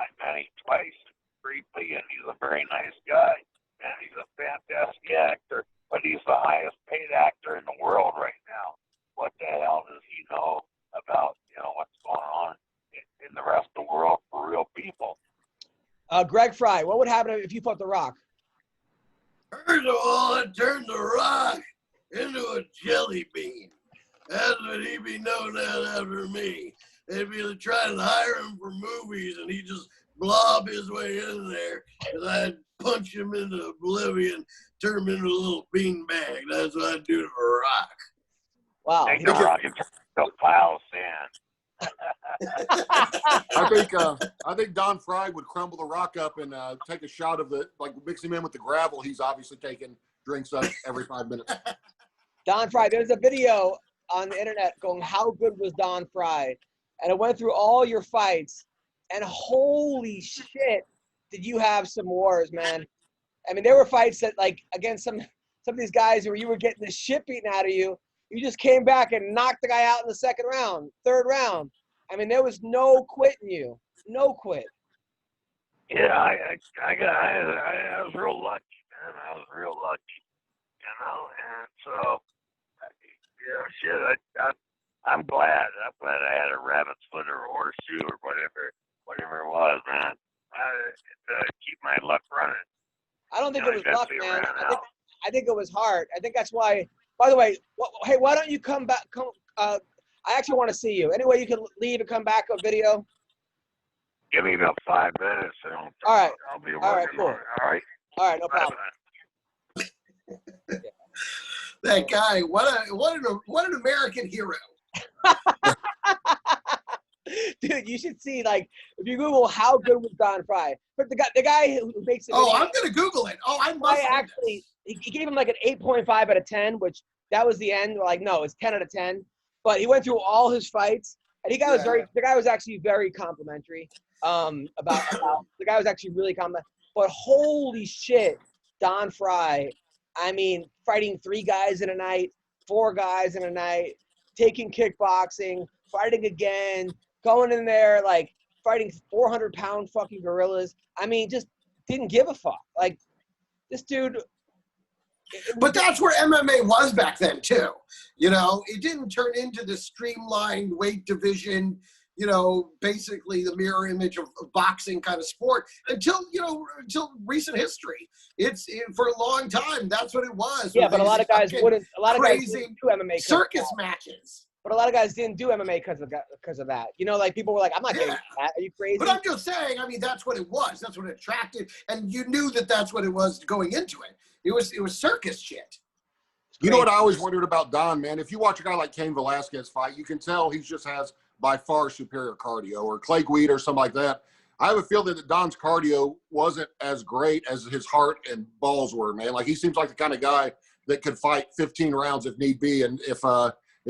I met him twice briefly, and he's a very nice guy. And he's a fantastic actor, but he's the highest paid actor in the world right now. What the hell does he know about, what's going on in the rest of the world for real people? Greg Frye, what would happen if you fought The Rock? First of all, I turned The Rock into a jelly bean. That's what he'd be known as after me. They'd be trying to hire him for movies, and he'd just blob his way in there, and I'd punch him into oblivion, turn him into a little bean bag. That's what I'd do to The Rock. Wow. Take The Rock and the pile of sand. I think Don Frye would crumble The Rock up and take a shot of mix him in with the gravel. He's obviously taking drinks up every 5 minutes. Don Frye, there's a video on the internet going, how good was Don Frye? And it went through all your fights, and holy shit, did you have some wars, man. I mean, there were fights that, against some of these guys where you were getting the shit beaten out of you. You just came back and knocked the guy out in the second round, third round. I mean, there was no quitting you. No quit. Yeah, I was real lucky, man. I was real lucky, and so, shit, I'm glad. I'm glad I had a rabbit's foot or a horseshoe or whatever it was, man. To keep my luck running. I don't think it was luck, man. I think it was hard. I think that's why. By the way, hey, why don't you come back? I actually want to see you. Anyway, you can leave and come back on video. Give me about 5 minutes. All right. I'll be working All right, cool. on it. All right, no problem. That guy, what an American hero. Dude, you should see, if you Google how good was Don Frye. But the guy who makes it. Oh, I'm going to Google it. Oh, I must. Actually, he gave him an 8.5 out of 10, which that was the end. No, it's 10 out of 10. But he went through all his fights, and the guy was actually very complimentary. About the guy was actually really complimentary. But holy shit, Don Frye. I mean, fighting 3 guys in a night, 4 guys in a night, taking kickboxing, fighting again, going in there, fighting 400-pound fucking gorillas. I mean, just didn't give a fuck. This dude. But that's where MMA was back then, too. It didn't turn into the streamlined weight division, basically the mirror image of boxing kind of sport until recent history. For a long time, that's what it was. Yeah, but a lot of guys wouldn't. A lot of guys didn't do MMA. Circus matches. But a lot of guys didn't do MMA because of that. People were like, I'm not getting that. Are you crazy? But I'm just saying, that's what it was. That's what it attracted. And you knew that that's what it was going into it. It was circus shit. You know what I always wondered about Don, man? If you watch a guy like Cain Velasquez fight, you can tell he just has by far superior cardio, or Clay Guida or something like that. I have a feeling that Don's cardio wasn't as great as his heart and balls were, man. He seems like the kind of guy that could fight 15 rounds if need be. And if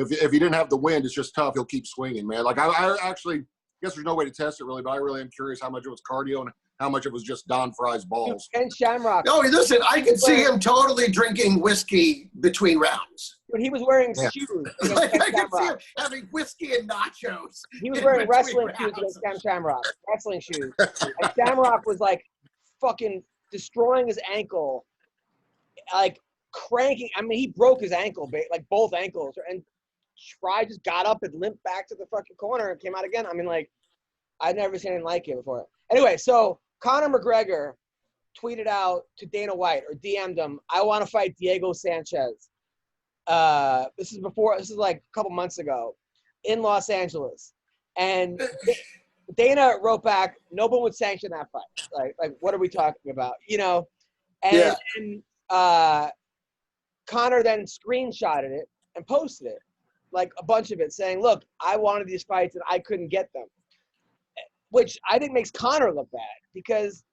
he didn't have the wind, it's just tough. He'll keep swinging, man. I actually guess there's no way to test it really, but I really am curious how much it was cardio and how much it was just Don Frye's balls. Ken Shamrock. No, listen, I could see him totally drinking whiskey between rounds. But he was wearing shoes. I could see him having whiskey and nachos. He was wearing wrestling shoes against Ken Shamrock. Wrestling shoes. And Shamrock was fucking destroying his ankle. cranking. I mean, he broke his ankle, like both ankles, and Frye just got up and limped back to the fucking corner and came out again. I mean, like, I've never seen anything like it before. Anyway, so Conor McGregor tweeted out to Dana White or DM'd him, I want to fight Diego Sanchez. This is like a couple months ago in Los Angeles. And Dana wrote back, no one would sanction that fight. Like what are we talking about? You know? And Conor then screenshotted it and posted it, like a bunch of it, saying, look, I wanted these fights and I couldn't get them. Which I think makes Conor look bad, because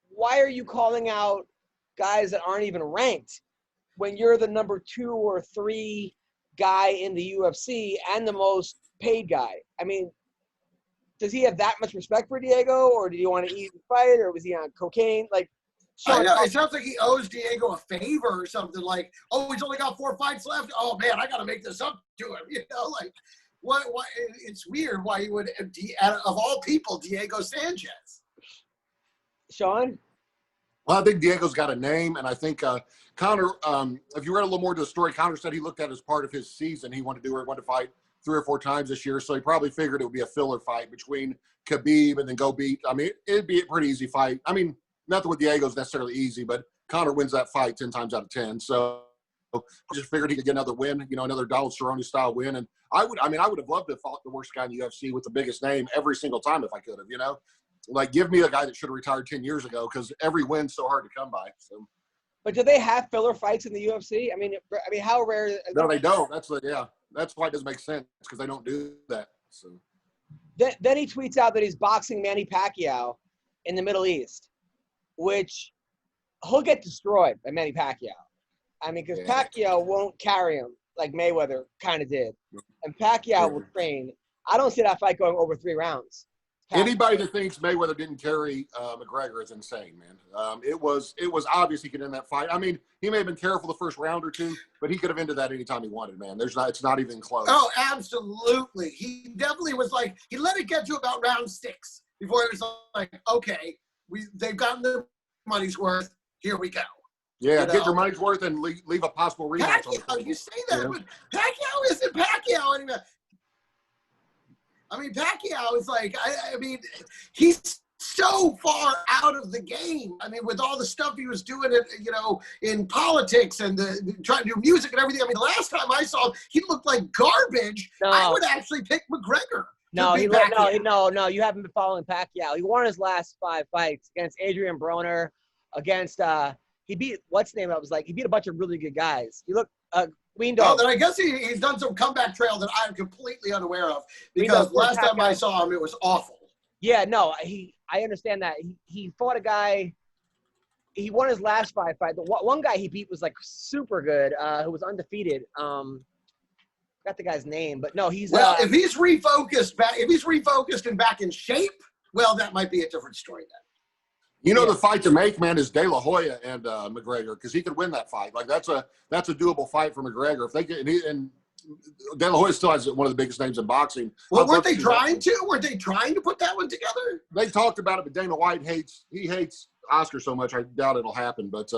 why are you calling out guys that aren't even ranked when you're the number 2 or 3 guy in the UFC and the most paid guy? I mean, does he have that much respect for Diego, or did he want to eat and fight, or was he on cocaine? Like, I know. It sounds like he owes Diego a favor or something. Like, oh, he's only got 4 fights left. Oh man, I got to make this up to him. You know, like, what? It's weird why you would, of all people, Diego Sanchez. Sean? Well, I think Diego's got a name, and I think Conor, if you read a little more to the story, Conor said he looked at it as part of his season. He wanted to fight 3 or 4 times this year, so he probably figured it would be a filler fight between Khabib and then go beat. I mean, it'd be a pretty easy fight. I mean, nothing with Diego's necessarily easy, but Conor wins that fight 10 times out of 10. So I just figured he could get another win, you know, another Donald Cerrone-style win. And I would have loved to have fought the worst guy in the UFC with the biggest name every single time if I could have, you know. Like, give me a guy that should have retired 10 years ago, because every win's so hard to come by. So. But do they have filler fights in the UFC? I mean, how rare? No, they don't. That's why it doesn't make sense, because they don't do that. So. Then he tweets out that he's boxing Manny Pacquiao in the Middle East, which he'll get destroyed by Manny Pacquiao. I mean, because Pacquiao won't carry him like Mayweather kind of did, and Pacquiao will train. I don't see that fight going over 3 rounds. Anybody that thinks Mayweather didn't carry McGregor is insane, man. It was obvious he could end that fight. I mean, he may have been careful the first round or 2, but he could have ended that anytime he wanted, man. It's not even close. Oh, absolutely. He definitely was like, he let it get to about round 6 before it was like, okay, they've gotten their money's worth. Here we go. Yeah, get your money's worth and leave a possible rematch. Pacquiao, you say that, but Pacquiao isn't Pacquiao anymore. I mean, Pacquiao is like, I mean, he's so far out of the game. I mean, with all the stuff he was doing, you know, in politics and trying to do music and everything. I mean, the last time I saw him, he looked like garbage. No. I would actually pick McGregor. No, you haven't been following Pacquiao. He won his last 5 fights against Adrian Broner, against he beat he beat a bunch of really good guys. He looked Weendawg. Oh, then I guess he's done some comeback trail that I'm completely unaware of, because last time I saw him, it was awful. Yeah, no, I understand that. He fought a guy. He won his last 5 fights. The one guy he beat was like super good, who was undefeated. Got the guy's name, but no, he's if he's refocused and back in shape, well, that might be a different story then. You know, the fight to make, man, is De La Hoya and McGregor, because he could win that fight. Like, that's a doable fight for McGregor. If they get and De La Hoya still has one of the biggest names in boxing. Well, weren't they trying to? Were they trying to put that one together? They talked about it, but Dana White hates Oscar so much. I doubt it'll happen. But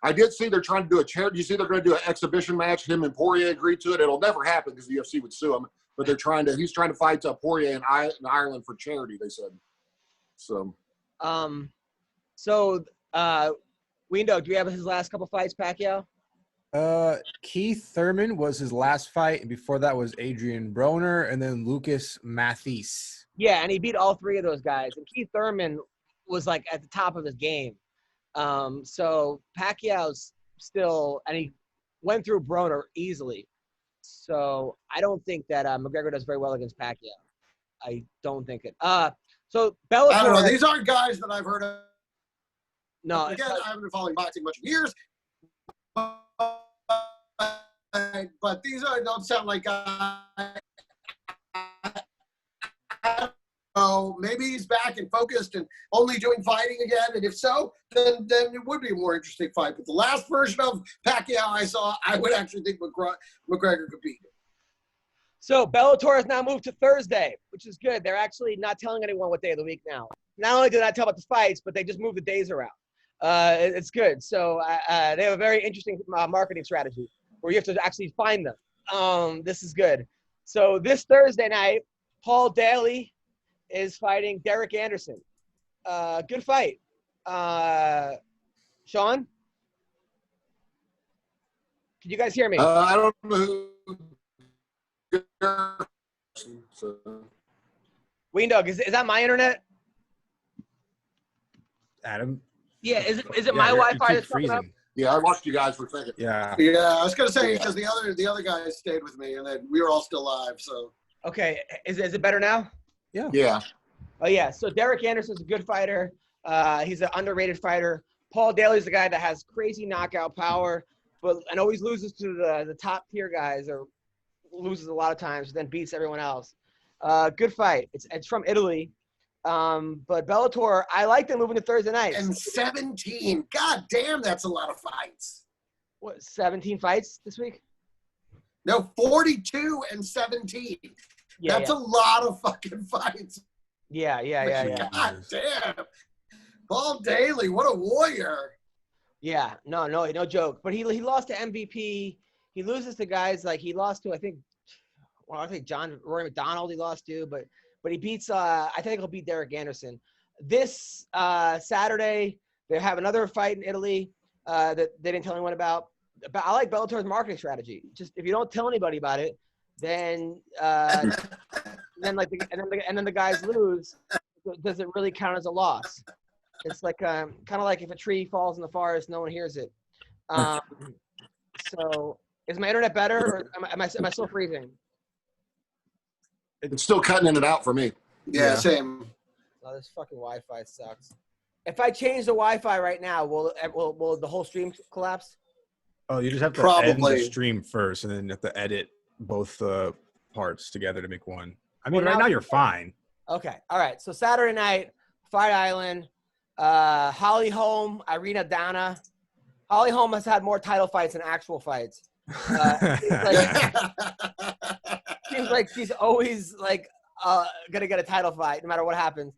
I did see they're trying to do a charity. You see, they're going to do an exhibition match. Him and Poirier agreed to it. It'll never happen because the UFC would sue him. But he's trying to fight Poirier in Ireland for charity, they said. So. Weendawg, do we have his last couple fights, Pacquiao? Keith Thurman was his last fight, and before that was Adrian Broner, and then Lucas Mathis. Yeah, and he beat all 3 of those guys. And Keith Thurman was like at the top of his game. So Pacquiao's still, and he went through Broner easily. So I don't think that McGregor does very well against Pacquiao. I don't think it. So Bellator. I don't know. These aren't guys that I've heard of. No. Again, I haven't been following boxing much for years. But these don't sound like guys. Oh, maybe he's back and focused and only doing fighting again. And if so, then it would be a more interesting fight. But the last version of Pacquiao I saw, I would actually think McGregor could beat him. So Bellator has now moved to Thursday, which is good. They're actually not telling anyone what day of the week now. Not only did I tell about the fights, but they just moved the days around. It's good. So they have a very interesting marketing strategy where you have to actually find them. This is good. So this Thursday night, Paul Daly is fighting Derek Anderson. Good fight. Sean? Can you guys hear me? I don't know who. So. Weendawg, is that my internet? Adam? Yeah, is it my Wi-Fi that's fucking up? Yeah, I watched you guys for a second. Yeah. Yeah, I was gonna say because the other guys stayed with me, and then we were all still live. So Okay, is it better now? Yeah. Oh yeah. So Derek Anderson's a good fighter. He's an underrated fighter. Paul Daly's the guy that has crazy knockout power, and always loses to the top tier guys, or loses a lot of times, then beats everyone else. Good fight. It's from Italy. But Bellator, I like them moving to Thursday nights. and 17. God damn, that's a lot of fights. What, 17 fights this week? No, 42 and 17. Yeah, That's a lot of fucking fights. Yeah. God damn. Paul Daly, what a warrior. Yeah, no joke. But he lost to MVP. He loses to guys like he lost to, I think Rory McDonald he lost to, but he beats I think he'll beat Derek Anderson. This Saturday they have another fight in Italy that they didn't tell anyone about. But I like Bellator's marketing strategy. Just if you don't tell anybody about it, then then the guys lose. Does it really count as a loss? It's like kind of like if a tree falls in the forest, no one hears it. So is my internet better, or am I still freezing? It's still cutting in and out for me. Yeah, same. Oh, this fucking Wi-Fi sucks. If I change the Wi-Fi right now, will the whole stream collapse? Oh, you just have to end the stream first, and then you have to edit both parts together to make one. I mean, right now you're fine. Okay. All right. So Saturday night, Fight Island, Holly Holm, Irina Dana. Holly Holm has had more title fights than actual fights. Seems like she's always gonna get a title fight no matter what happens.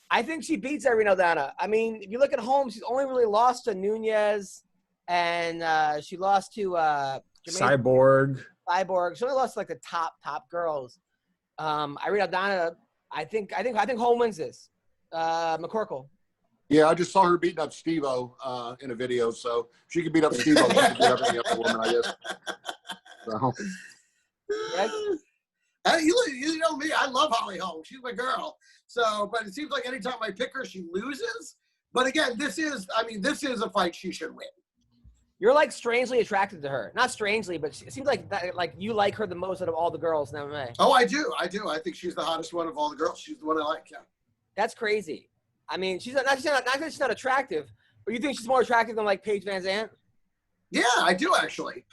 I think she beats Irina Dana. I mean, if you look at Holm, she's only really lost to Nunez, and she lost to Cyborg. She only lost to like the top girls. Irina Dana, I think Holm wins this. McCorkle. Yeah, I just saw her beating up Steve-O in a video, so she could beat up Steve-O. She could beat up any other woman, I guess. So. You know me, I love Holly Holm. She's my girl. So, but it seems like anytime I pick her, she loses. But again, this is a fight she should win. You're like strangely attracted to her. Not strangely, but it seems like you like her the most out of all the girls in MMA. Oh, I do. I think she's the hottest one of all the girls. She's the one I like. Yeah. That's crazy. I mean, she's not attractive, but you think she's more attractive than like Paige Van Zandt? Yeah, I do actually.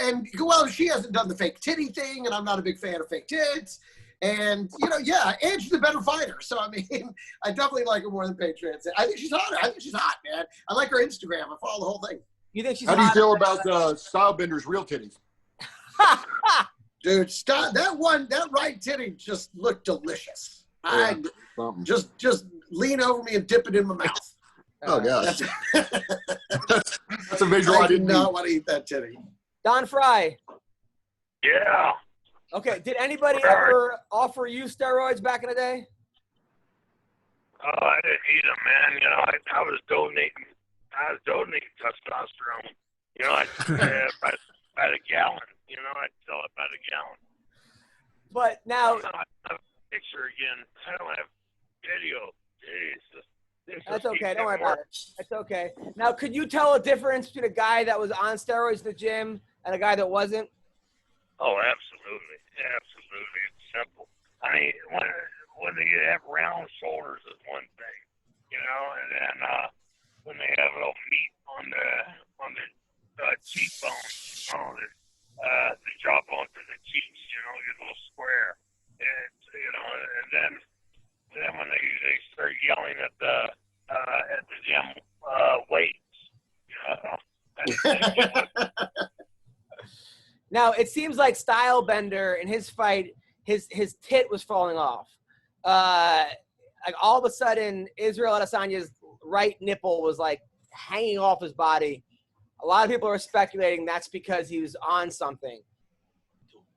And well, she hasn't done the fake titty thing, and I'm not a big fan of fake tits. And and she's a better fighter. So I mean, I definitely like her more than Paige Van Zandt. I think she's hotter. I think she's hot, man. I like her Instagram. I follow the whole thing. You think she's? How do you feel about Stylebender's real titties? Dude, that right titty just looked delicious. Yeah, just lean over me and dip it in my mouth. Oh gosh, that's a visual I didn't not want to eat that titty. Don Frye. Yeah. Okay. Did anybody ever offer you steroids back in the day? Oh, I didn't eat them, man. You know, I was donating testosterone. You know, by the gallon. You know, I'd sell it by the gallon. But now, I don't have a picture again. I don't have video. That's okay. Don't worry about it. It's okay. Now, could you tell a difference between a guy that was on steroids in the gym and a guy that wasn't? Oh, absolutely. Absolutely. It's simple. I mean, when you have round shoulders is one thing, you know, and then when they have a little meat on the cheekbones, the jawbone to the cheeks, you know, your little square, and you know, and then when they start yelling at the gym weights, you know. Now it seems like Stylebender in his fight, his tit was falling off. Like all of a sudden, Israel Adesanya's right nipple was like hanging off his body. A lot of people are speculating that's because he was on something.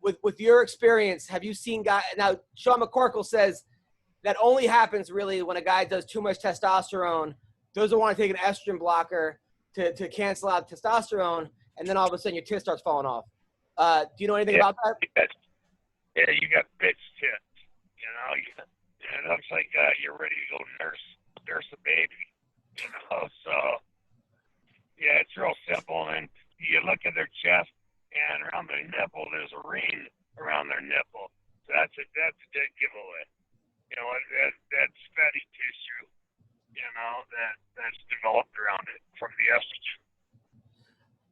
With your experience, have you seen guys – now, Sean McCorkle says that only happens really when a guy does too much testosterone, doesn't want to take an estrogen blocker to cancel out testosterone, and then all of a sudden your tit starts falling off. Do you know anything about that? You got bitch tits. You know, it looks like you're ready to go nurse a baby. You know, so yeah, it's real simple. And you look at their chest, and around their nipple, there's a ring around their nipple. So that's a dead giveaway. You know, that's fatty tissue. You know, that's developed around it from the estrogen.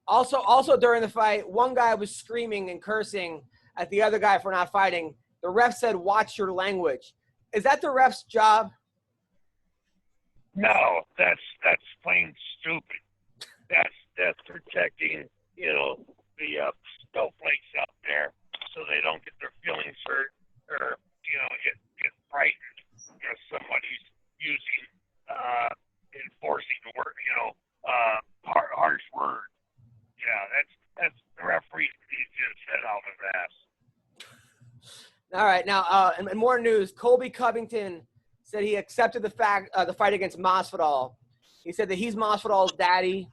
Also during the fight, one guy was screaming and cursing at the other guy for not fighting. The ref said, "Watch your language." Is that the ref's job? No, that's plain stupid. That's protecting, you know, the snowflakes out there so they don't get their feelings hurt or, you know, get frightened because somebody's using enforcing word, you know, harsh words. Yeah, that's the referee. He just said out of his ass. All right, now, in more news, Colby Covington said he accepted the fight against Masvidal. He said that he's Masvidal's daddy,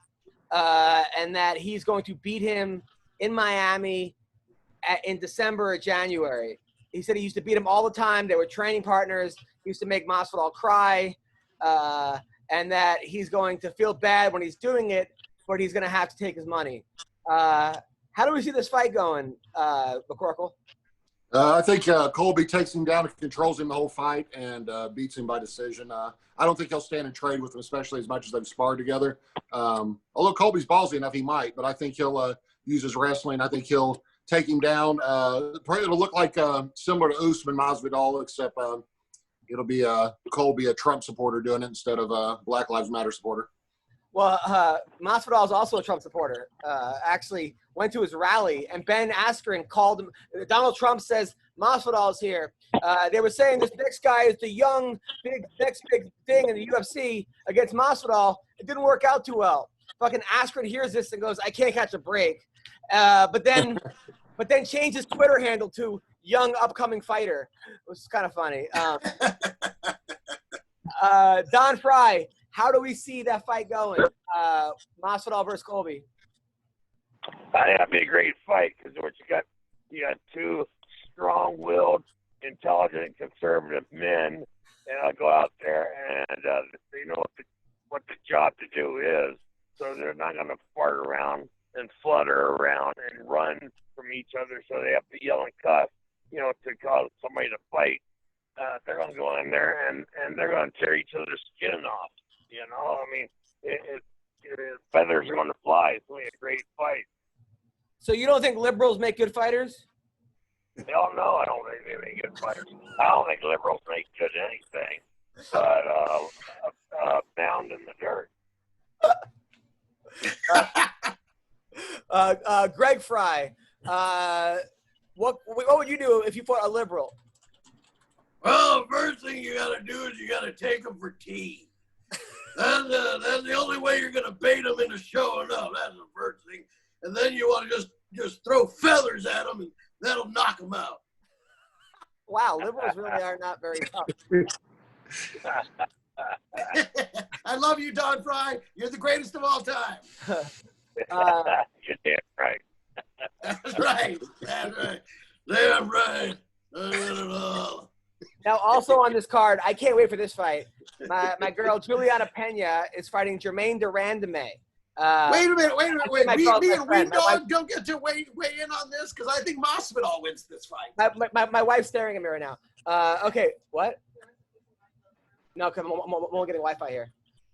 and that he's going to beat him in Miami in December or January. He said he used to beat him all the time. They were training partners. He used to make Masvidal cry, and that he's going to feel bad when he's doing it, but he's going to have to take his money. How do we see this fight going, McCorkle? I think Colby takes him down and controls him the whole fight and beats him by decision. I don't think he'll stand and trade with him, especially as much as they've sparred together. Although Colby's ballsy enough, he might, but I think he'll use his wrestling. I think he'll take him down. Probably it'll look like similar to Usman Masvidal, except it'll be Colby, a Trump supporter, doing it instead of a Black Lives Matter supporter. Well, Masvidal is also a Trump supporter. Actually went to his rally, and Ben Askren called him. Donald Trump says Masvidal's here. They were saying this next guy is the young, next big thing in the UFC against Masvidal. It didn't work out too well. Fucking Askren hears this and goes, "I can't catch a break." But then changed his Twitter handle to young upcoming fighter, which is kind of funny. Don Frye, how do we see that fight going? Masvidal versus Colby. I think that'd be a great fight because what you got two strong-willed, intelligent, conservative men, and I'll go out there and they know what the job to do is. So they're not going to fart around and flutter around and run from each other. So they have to yell and cuss, you know, to cause somebody to fight. They're going to go in there and they're going to tear each other's skin off. You know, I mean, feathers are going to fly. It's going to be a great fight. So you don't think liberals make good fighters? Hell no, I don't think they make good fighters. I don't think liberals make good anything but bound in the dirt. Greg Frye, what would you do if you fought a liberal? Well, the first thing you got to do is you got to take them for tea. That's the only way you're going to bait them into showing up. That's the first thing. And then you want to just throw feathers at them, and that'll knock them out. Wow, liberals really are not very tough. I love you, Don Frye. You're the greatest of all time. You're damn right. That's right. That's right. Damn right. Now, also on this card, I can't wait for this fight. My girl Juliana Pena is fighting Jermaine Durandame. Wait a minute. Me and Weendawg don't get to weigh in on this because I think Masvidal wins this fight. My wife's staring at me right now. Okay, what? No, because I'm only getting Wi-Fi here.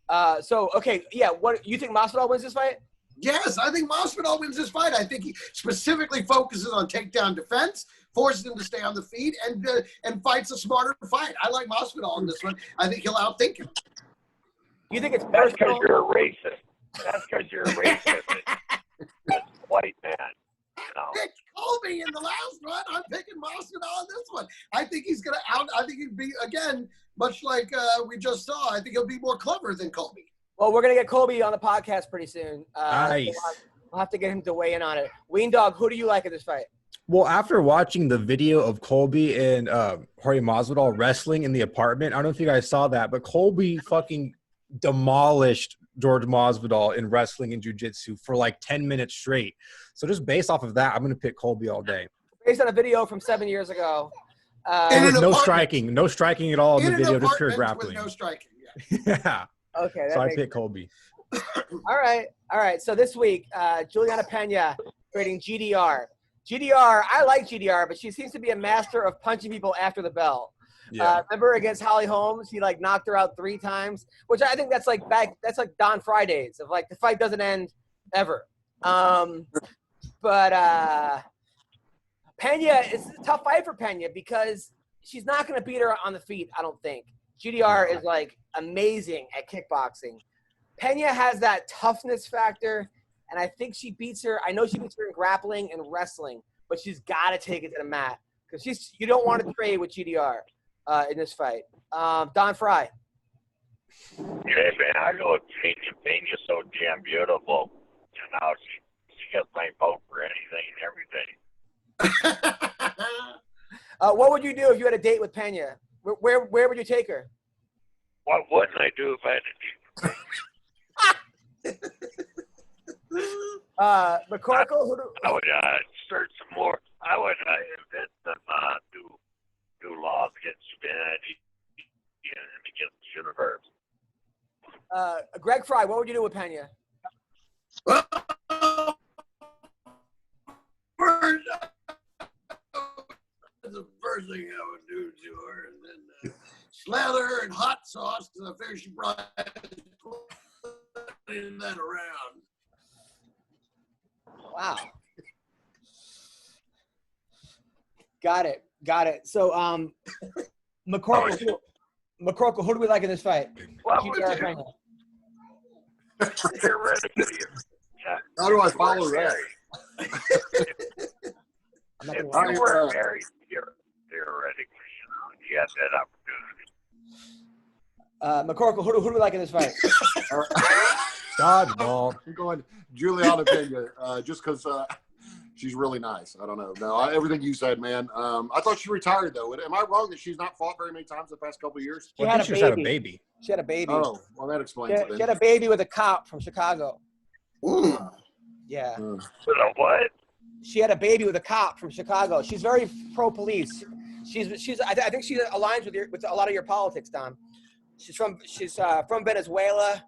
What you think Masvidal wins this fight? Yes, I think Masvidal wins this fight. I think he specifically focuses on takedown defense, forces him to stay on the feet, and fights a smarter fight. I like Masvidal in this one. I think he'll outthink him. You think it's That's personal? because you're a racist. That's because you're a racist. That's a white man. You know? Nick Colby in the last one. I'm picking Masvidal on this one. I think he's going to I think he'd be, again, much like we just saw, I think he'll be more clever than Colby. Well, we're gonna get Colby on the podcast pretty soon. Nice. We'll have to get him to weigh in on it. Weendawg, who do you like in this fight? Well, after watching the video of Colby and Jorge Masvidal wrestling in the apartment, I don't know if you guys saw that, but Colby fucking demolished George Masvidal in wrestling and jiu-jitsu for like 10 minutes straight. So just based off of that, I'm going to pick Colby all day. Based on a video from 7 years ago. No striking at all in the video, just pure grappling. No striking, Yeah. Okay. So I pick Colby. All right. So this week, Juliana Pena creating GDR. GDR, I like GDR, but she seems to be a master of punching people after the bell. Yeah. Remember against Holly Holmes, he like knocked her out 3 times, which I think that's like Don Fridays of like the fight doesn't end ever. But Pena, it's a tough fight for Pena because she's not going to beat her on the feet, I don't think. GDR is like amazing at kickboxing. Pena has that toughness factor, and I think she beats her. I know she beats her in grappling and wrestling, but she's got to take it to the mat because you don't want to trade with GDR in this fight. Don Frye. Yeah, man, I go with Pena. Pena's so damn beautiful. You know, she gets my vote for anything and everything. What would you do if you had a date with Pena? Where would you take her? What wouldn't I do if I had to? McCorkle, I would search some more. I would invent some new laws against humanity and against the universe. Greg Frye, what would you do with Pena? The first thing I would do to her, and then slather her in hot sauce because I figure she probably putting that around. Wow. Got it. So, McCorkle, who do we like in this fight? How do I follow that? If you were married, theoretically, you had that opportunity. McCorkle, who do we like in this fight? Dodgeball. I'm going Juliana Pena just because she's really nice. I don't know. No, everything you said, man. I thought she retired, though. Am I wrong that she's not fought very many times the past couple of years? She had a baby. She had a baby. Oh, well, that explains it then. She had a baby with a cop from Chicago. Ooh. Yeah. With a what? She had a baby with a cop from Chicago. She's very pro-police. I think she aligns with a lot of your politics, Don. She's from Venezuela.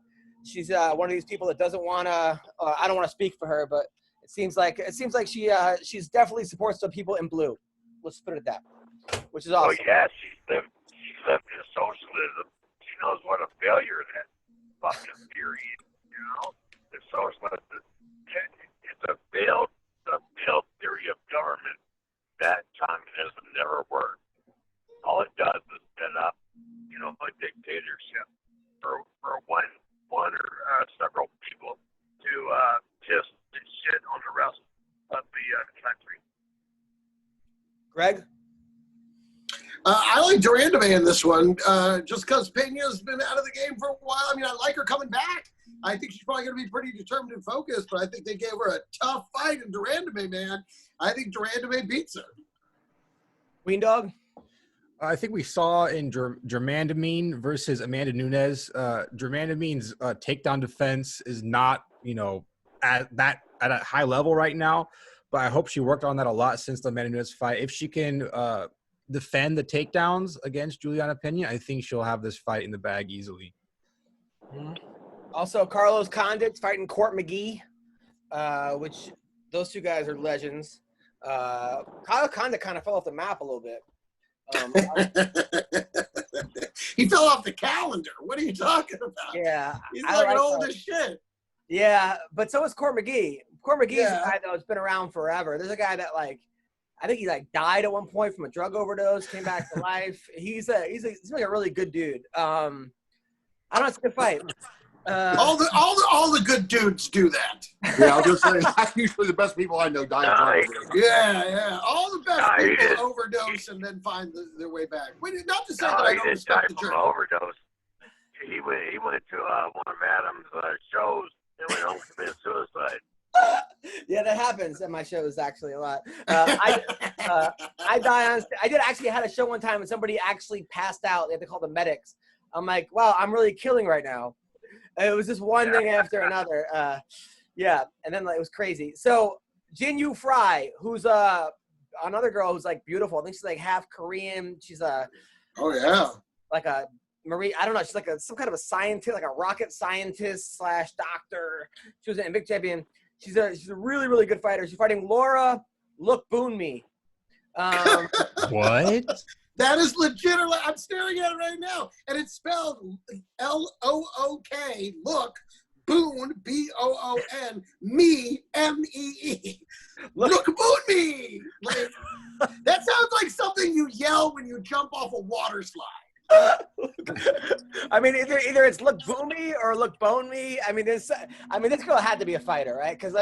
She's one of these people that doesn't want to. I don't want to speak for her, but it seems like she's definitely supports the people in blue. Let's put it at that, which is awesome. Oh yeah, she lived in socialism. She knows what a failure that fucking theory is. You know, the socialism. It's a failed theory of government that communism never worked. All it does is set up, a dictatorship for one or several people to just shit on the rest of the country. Greg? I like Durandame in this one, just because Pena's been out of the game for a while. I mean, I like her coming back. I think she's probably going to be pretty determined and focused, but I think they gave her a tough fight in Durandame, man. I think Durandame beats her. Weendawg? I think we saw in Germandamine versus Amanda Nunes, Germandamine's takedown defense is not, at a high level right now, but I hope she worked on that a lot since the Amanda Nunes fight. If she can defend the takedowns against Juliana Pena, I think she'll have this fight in the bag easily. Also, Carlos Condit fighting Court McGee, which those two guys are legends. Carlos Condit kind of fell off the map a little bit. He fell off the calendar. What are you talking about? Yeah. He's like old as shit. Yeah, but so is Court McGee. Court McGee is a guy that's been around forever. There's a guy that I think he died at one point from a drug overdose, came back to life. He's like a really good dude. I don't know, it's a good fight. All the good dudes do that. Yeah, I was just saying, usually the best people I know die. Yeah. All the best people overdose and then find their way back. Not to say that I don't respect the journey. Overdose. he went to one of Adam's shows and went home to commit suicide. Yeah, that happens at my shows actually a lot. I die on. I did actually had a show one time and somebody actually passed out. They had to call the medics. I'm like, wow, I'm really killing right now. It was just one thing after another. Yeah, and then it was crazy. So Jinyu Frye, who's another girl who's like beautiful. I think she's like half Korean. She's like a Marie. I don't know. She's like some kind of a scientist, like a rocket scientist / doctor. She was an Olympic champion. She's a really, really good fighter. She's fighting Laura Lookboonmee. What? That is legitimate. I'm staring at it right now. And it's spelled L-O-O-K, look, Boon, B-O-O-N, me, M-E-E. Lookboonmee. Like, that sounds like something you yell when you jump off a water slide. I mean, either it's look boomy or look bone me. I mean, this girl had to be a fighter, right? Because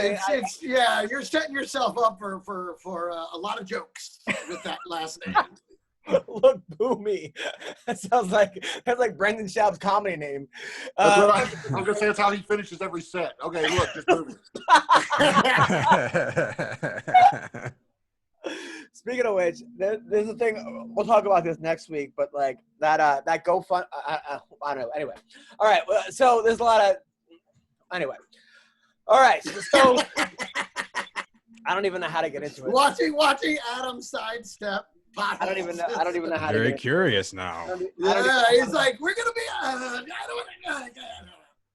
yeah, you're setting yourself up for a lot of jokes with that last name. Look boomy. That's like Brendan Schaub's comedy name. I'm gonna say that's how he finishes every set. Okay, look, just boomy. Speaking of which, there's a thing. We'll talk about this next week, but like that GoFund. I don't know. Anyway, all right. So there's a lot of. Anyway, all right. So I don't even know how to get into it. Watching Adam sidestep. I don't even know how to. Very curious now. Yeah, he's like, we're gonna be.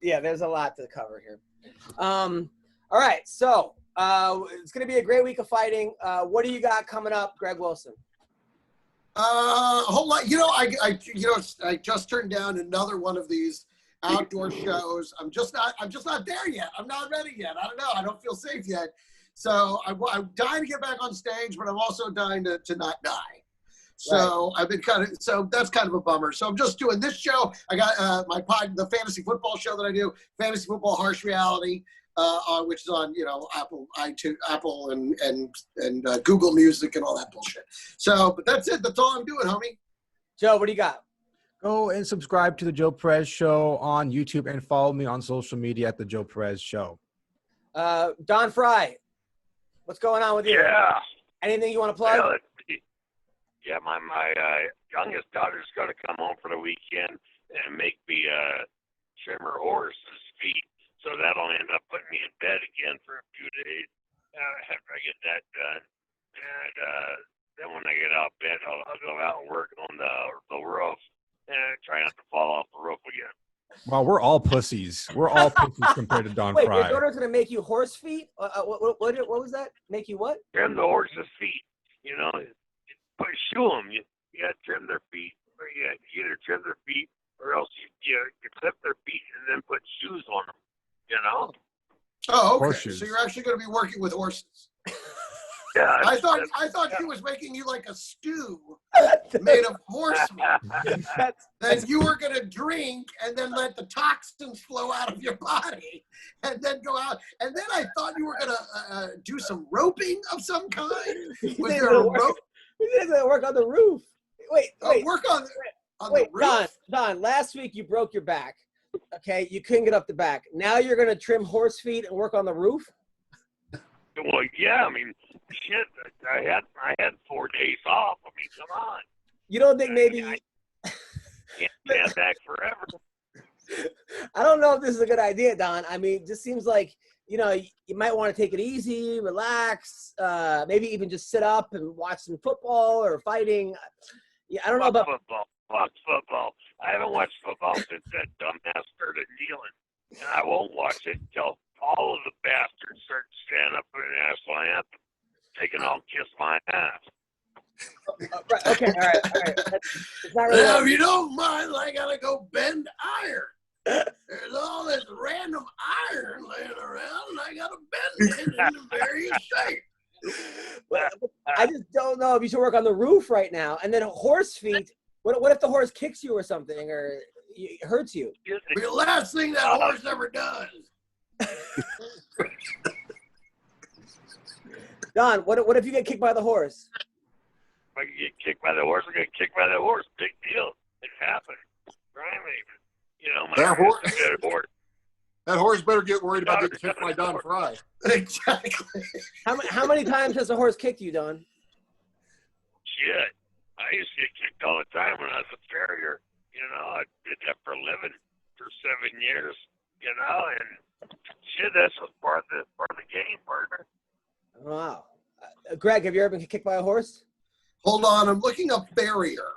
Yeah, there's a lot to cover here. All right, so. It's going to be a great week of fighting. What do you got coming up, Greg Wilson? A whole lot. I just turned down another one of these outdoor shows. I'm just not there yet. I'm not ready yet. I don't know. I don't feel safe yet. So I'm dying to get back on stage, but I'm also dying to not die. So right. I've been so that's kind of a bummer. So I'm just doing this show. I got the fantasy football show that I do, Fantasy Football Harsh Reality. Which is on, Apple, iTunes, Apple, and Google Music and all that bullshit. So, but that's it. That's all I'm doing, homie. Joe, what do you got? Go and subscribe to the Joe Perez Show on YouTube and follow me on social media at the Joe Perez Show. Don Frye, what's going on with you? Yeah. Anything you want to plug? Yeah, my youngest daughter's going to come home for the weekend and make me trim her horse's feet. So that'll end up putting me in bed again for a few days after I get that done. And then when I get out of bed, I'll go out and work on the roof and try not to fall off the roof again. Well, we're all pussies. We're all pussies compared to Don Wait, Frye. your daughter's going to make you horse feet? What was that? Make you what? Trim the horse's feet. Shoe them. You got to trim their feet. Or you either trim their feet or else you clip their feet and then put shoes on them. Oh, okay. Horseshoes. So you're actually going to be working with horses. Yeah. I thought she was making you like a stew made of horse meat. Then you were going to drink and then let the toxins flow out of your body and then go out. And then I thought you were going to do some roping of some kind. Was there a rope? We did work on the roof. Wait. Work on the roof? Don, last week you broke your back. Okay, you couldn't get up the back. Now you're going to trim horse feet and work on the roof? Well, yeah, I mean, shit, I had 4 days off. I mean, come on. You don't think maybe... I can't stand back forever. I don't know if this is a good idea, Don. I mean, it just seems like, you might want to take it easy, relax, maybe even just sit up and watch some football or fighting. Yeah, I don't know about... Fuck football. I haven't watched football since that dumbass started kneeling. And I won't watch it until all of the bastards start standing up for the national anthem. They can all kiss my ass. Right, okay, all right. It's not really now, if you don't mind, I got to go bend iron. There's all this random iron laying around, and I got to bend it into various shapes. Well, I just don't know if you should work on the roof right now. And then horse feet. What if the horse kicks you or something or hurts you? The last thing that horse ever does. Don, what if you get kicked by the horse? If I get kicked by the horse, I get kicked by the horse. Big deal. It happened. Right? You know, that horse better get worried about getting kicked by Don Frye. Exactly. How many times has a horse kicked you, Don? Shit. I used to get kicked all the time when I was a farrier. You know, I did that for a living for 7 years. You know, and shit, that's part of the game, partner. Wow. Greg, have you ever been kicked by a horse? Hold on, I'm looking up farrier.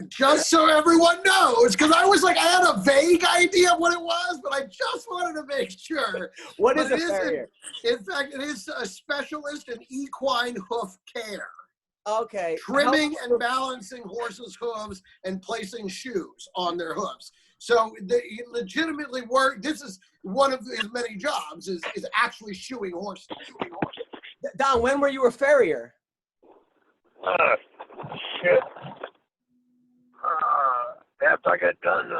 Just so everyone knows, because I had a vague idea of what it was, but I just wanted to make sure. What is a farrier? In fact, it is a specialist in equine hoof care. Okay. Trimming and balancing horses' hooves and placing shoes on their hooves. So he legitimately this is one of his many jobs is actually shoeing horses. Don, when were you a farrier? Shit. After I got done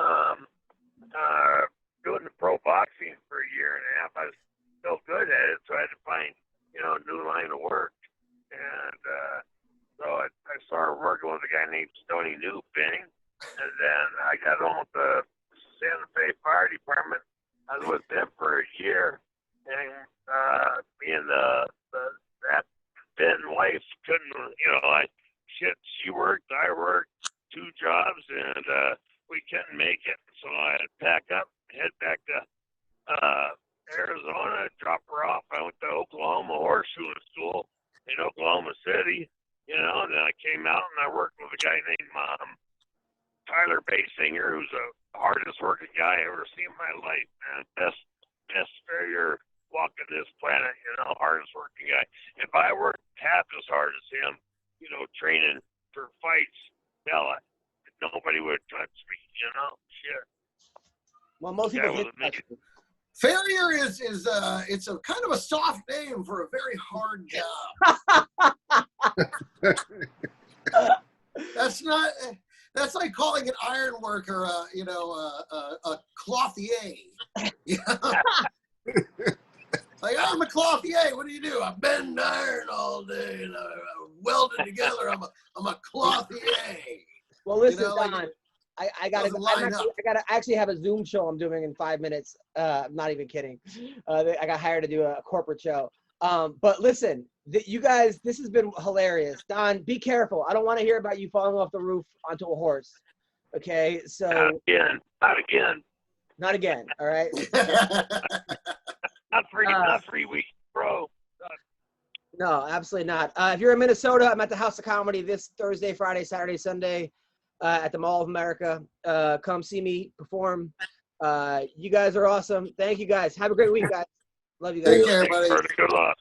doing the pro boxing for a year and a half, I was still good at it, so I had to find, a new line of work. And so I started working with a guy named Stoney Newfing, and then I got on with the Santa Fe Fire Department. I was with them for a year, and me and that then wife couldn't, she worked, I worked, 2 jobs, and we couldn't make it. So I had to pack up, head back to Arizona, drop her off. I went to Oklahoma horseshoeing school in Oklahoma City, and then I came out and I worked with a guy named Tyler Basinger, who's the hardest working guy I ever seen in my life, man. Best farrier walking this planet, hardest working guy. If I worked half as hard as him, training for fights, hell, nobody would touch me, shit. Well, most people did touch me. Farrier is it's a kind of a soft name for a very hard job. That's like calling an iron worker a clothier. Like, I'm a clothier. What do? I bend iron all day and I weld it together. I'm a clothier. Well, listen, Don, I gotta actually have a Zoom show I'm doing in 5 minutes. I'm not even kidding. I got hired to do a corporate show. But listen, you guys, this has been hilarious. Don, be careful. I don't want to hear about you falling off the roof onto a horse. Okay, so not again. All right. Not 3 weeks, bro. No, absolutely not. If you're in Minnesota, I'm at the House of Comedy this Thursday, Friday, Saturday, Sunday at the Mall of America. Come see me perform. You guys are awesome. Thank you guys. Have a great week, guys. Love you guys. Take care, buddy. Good luck.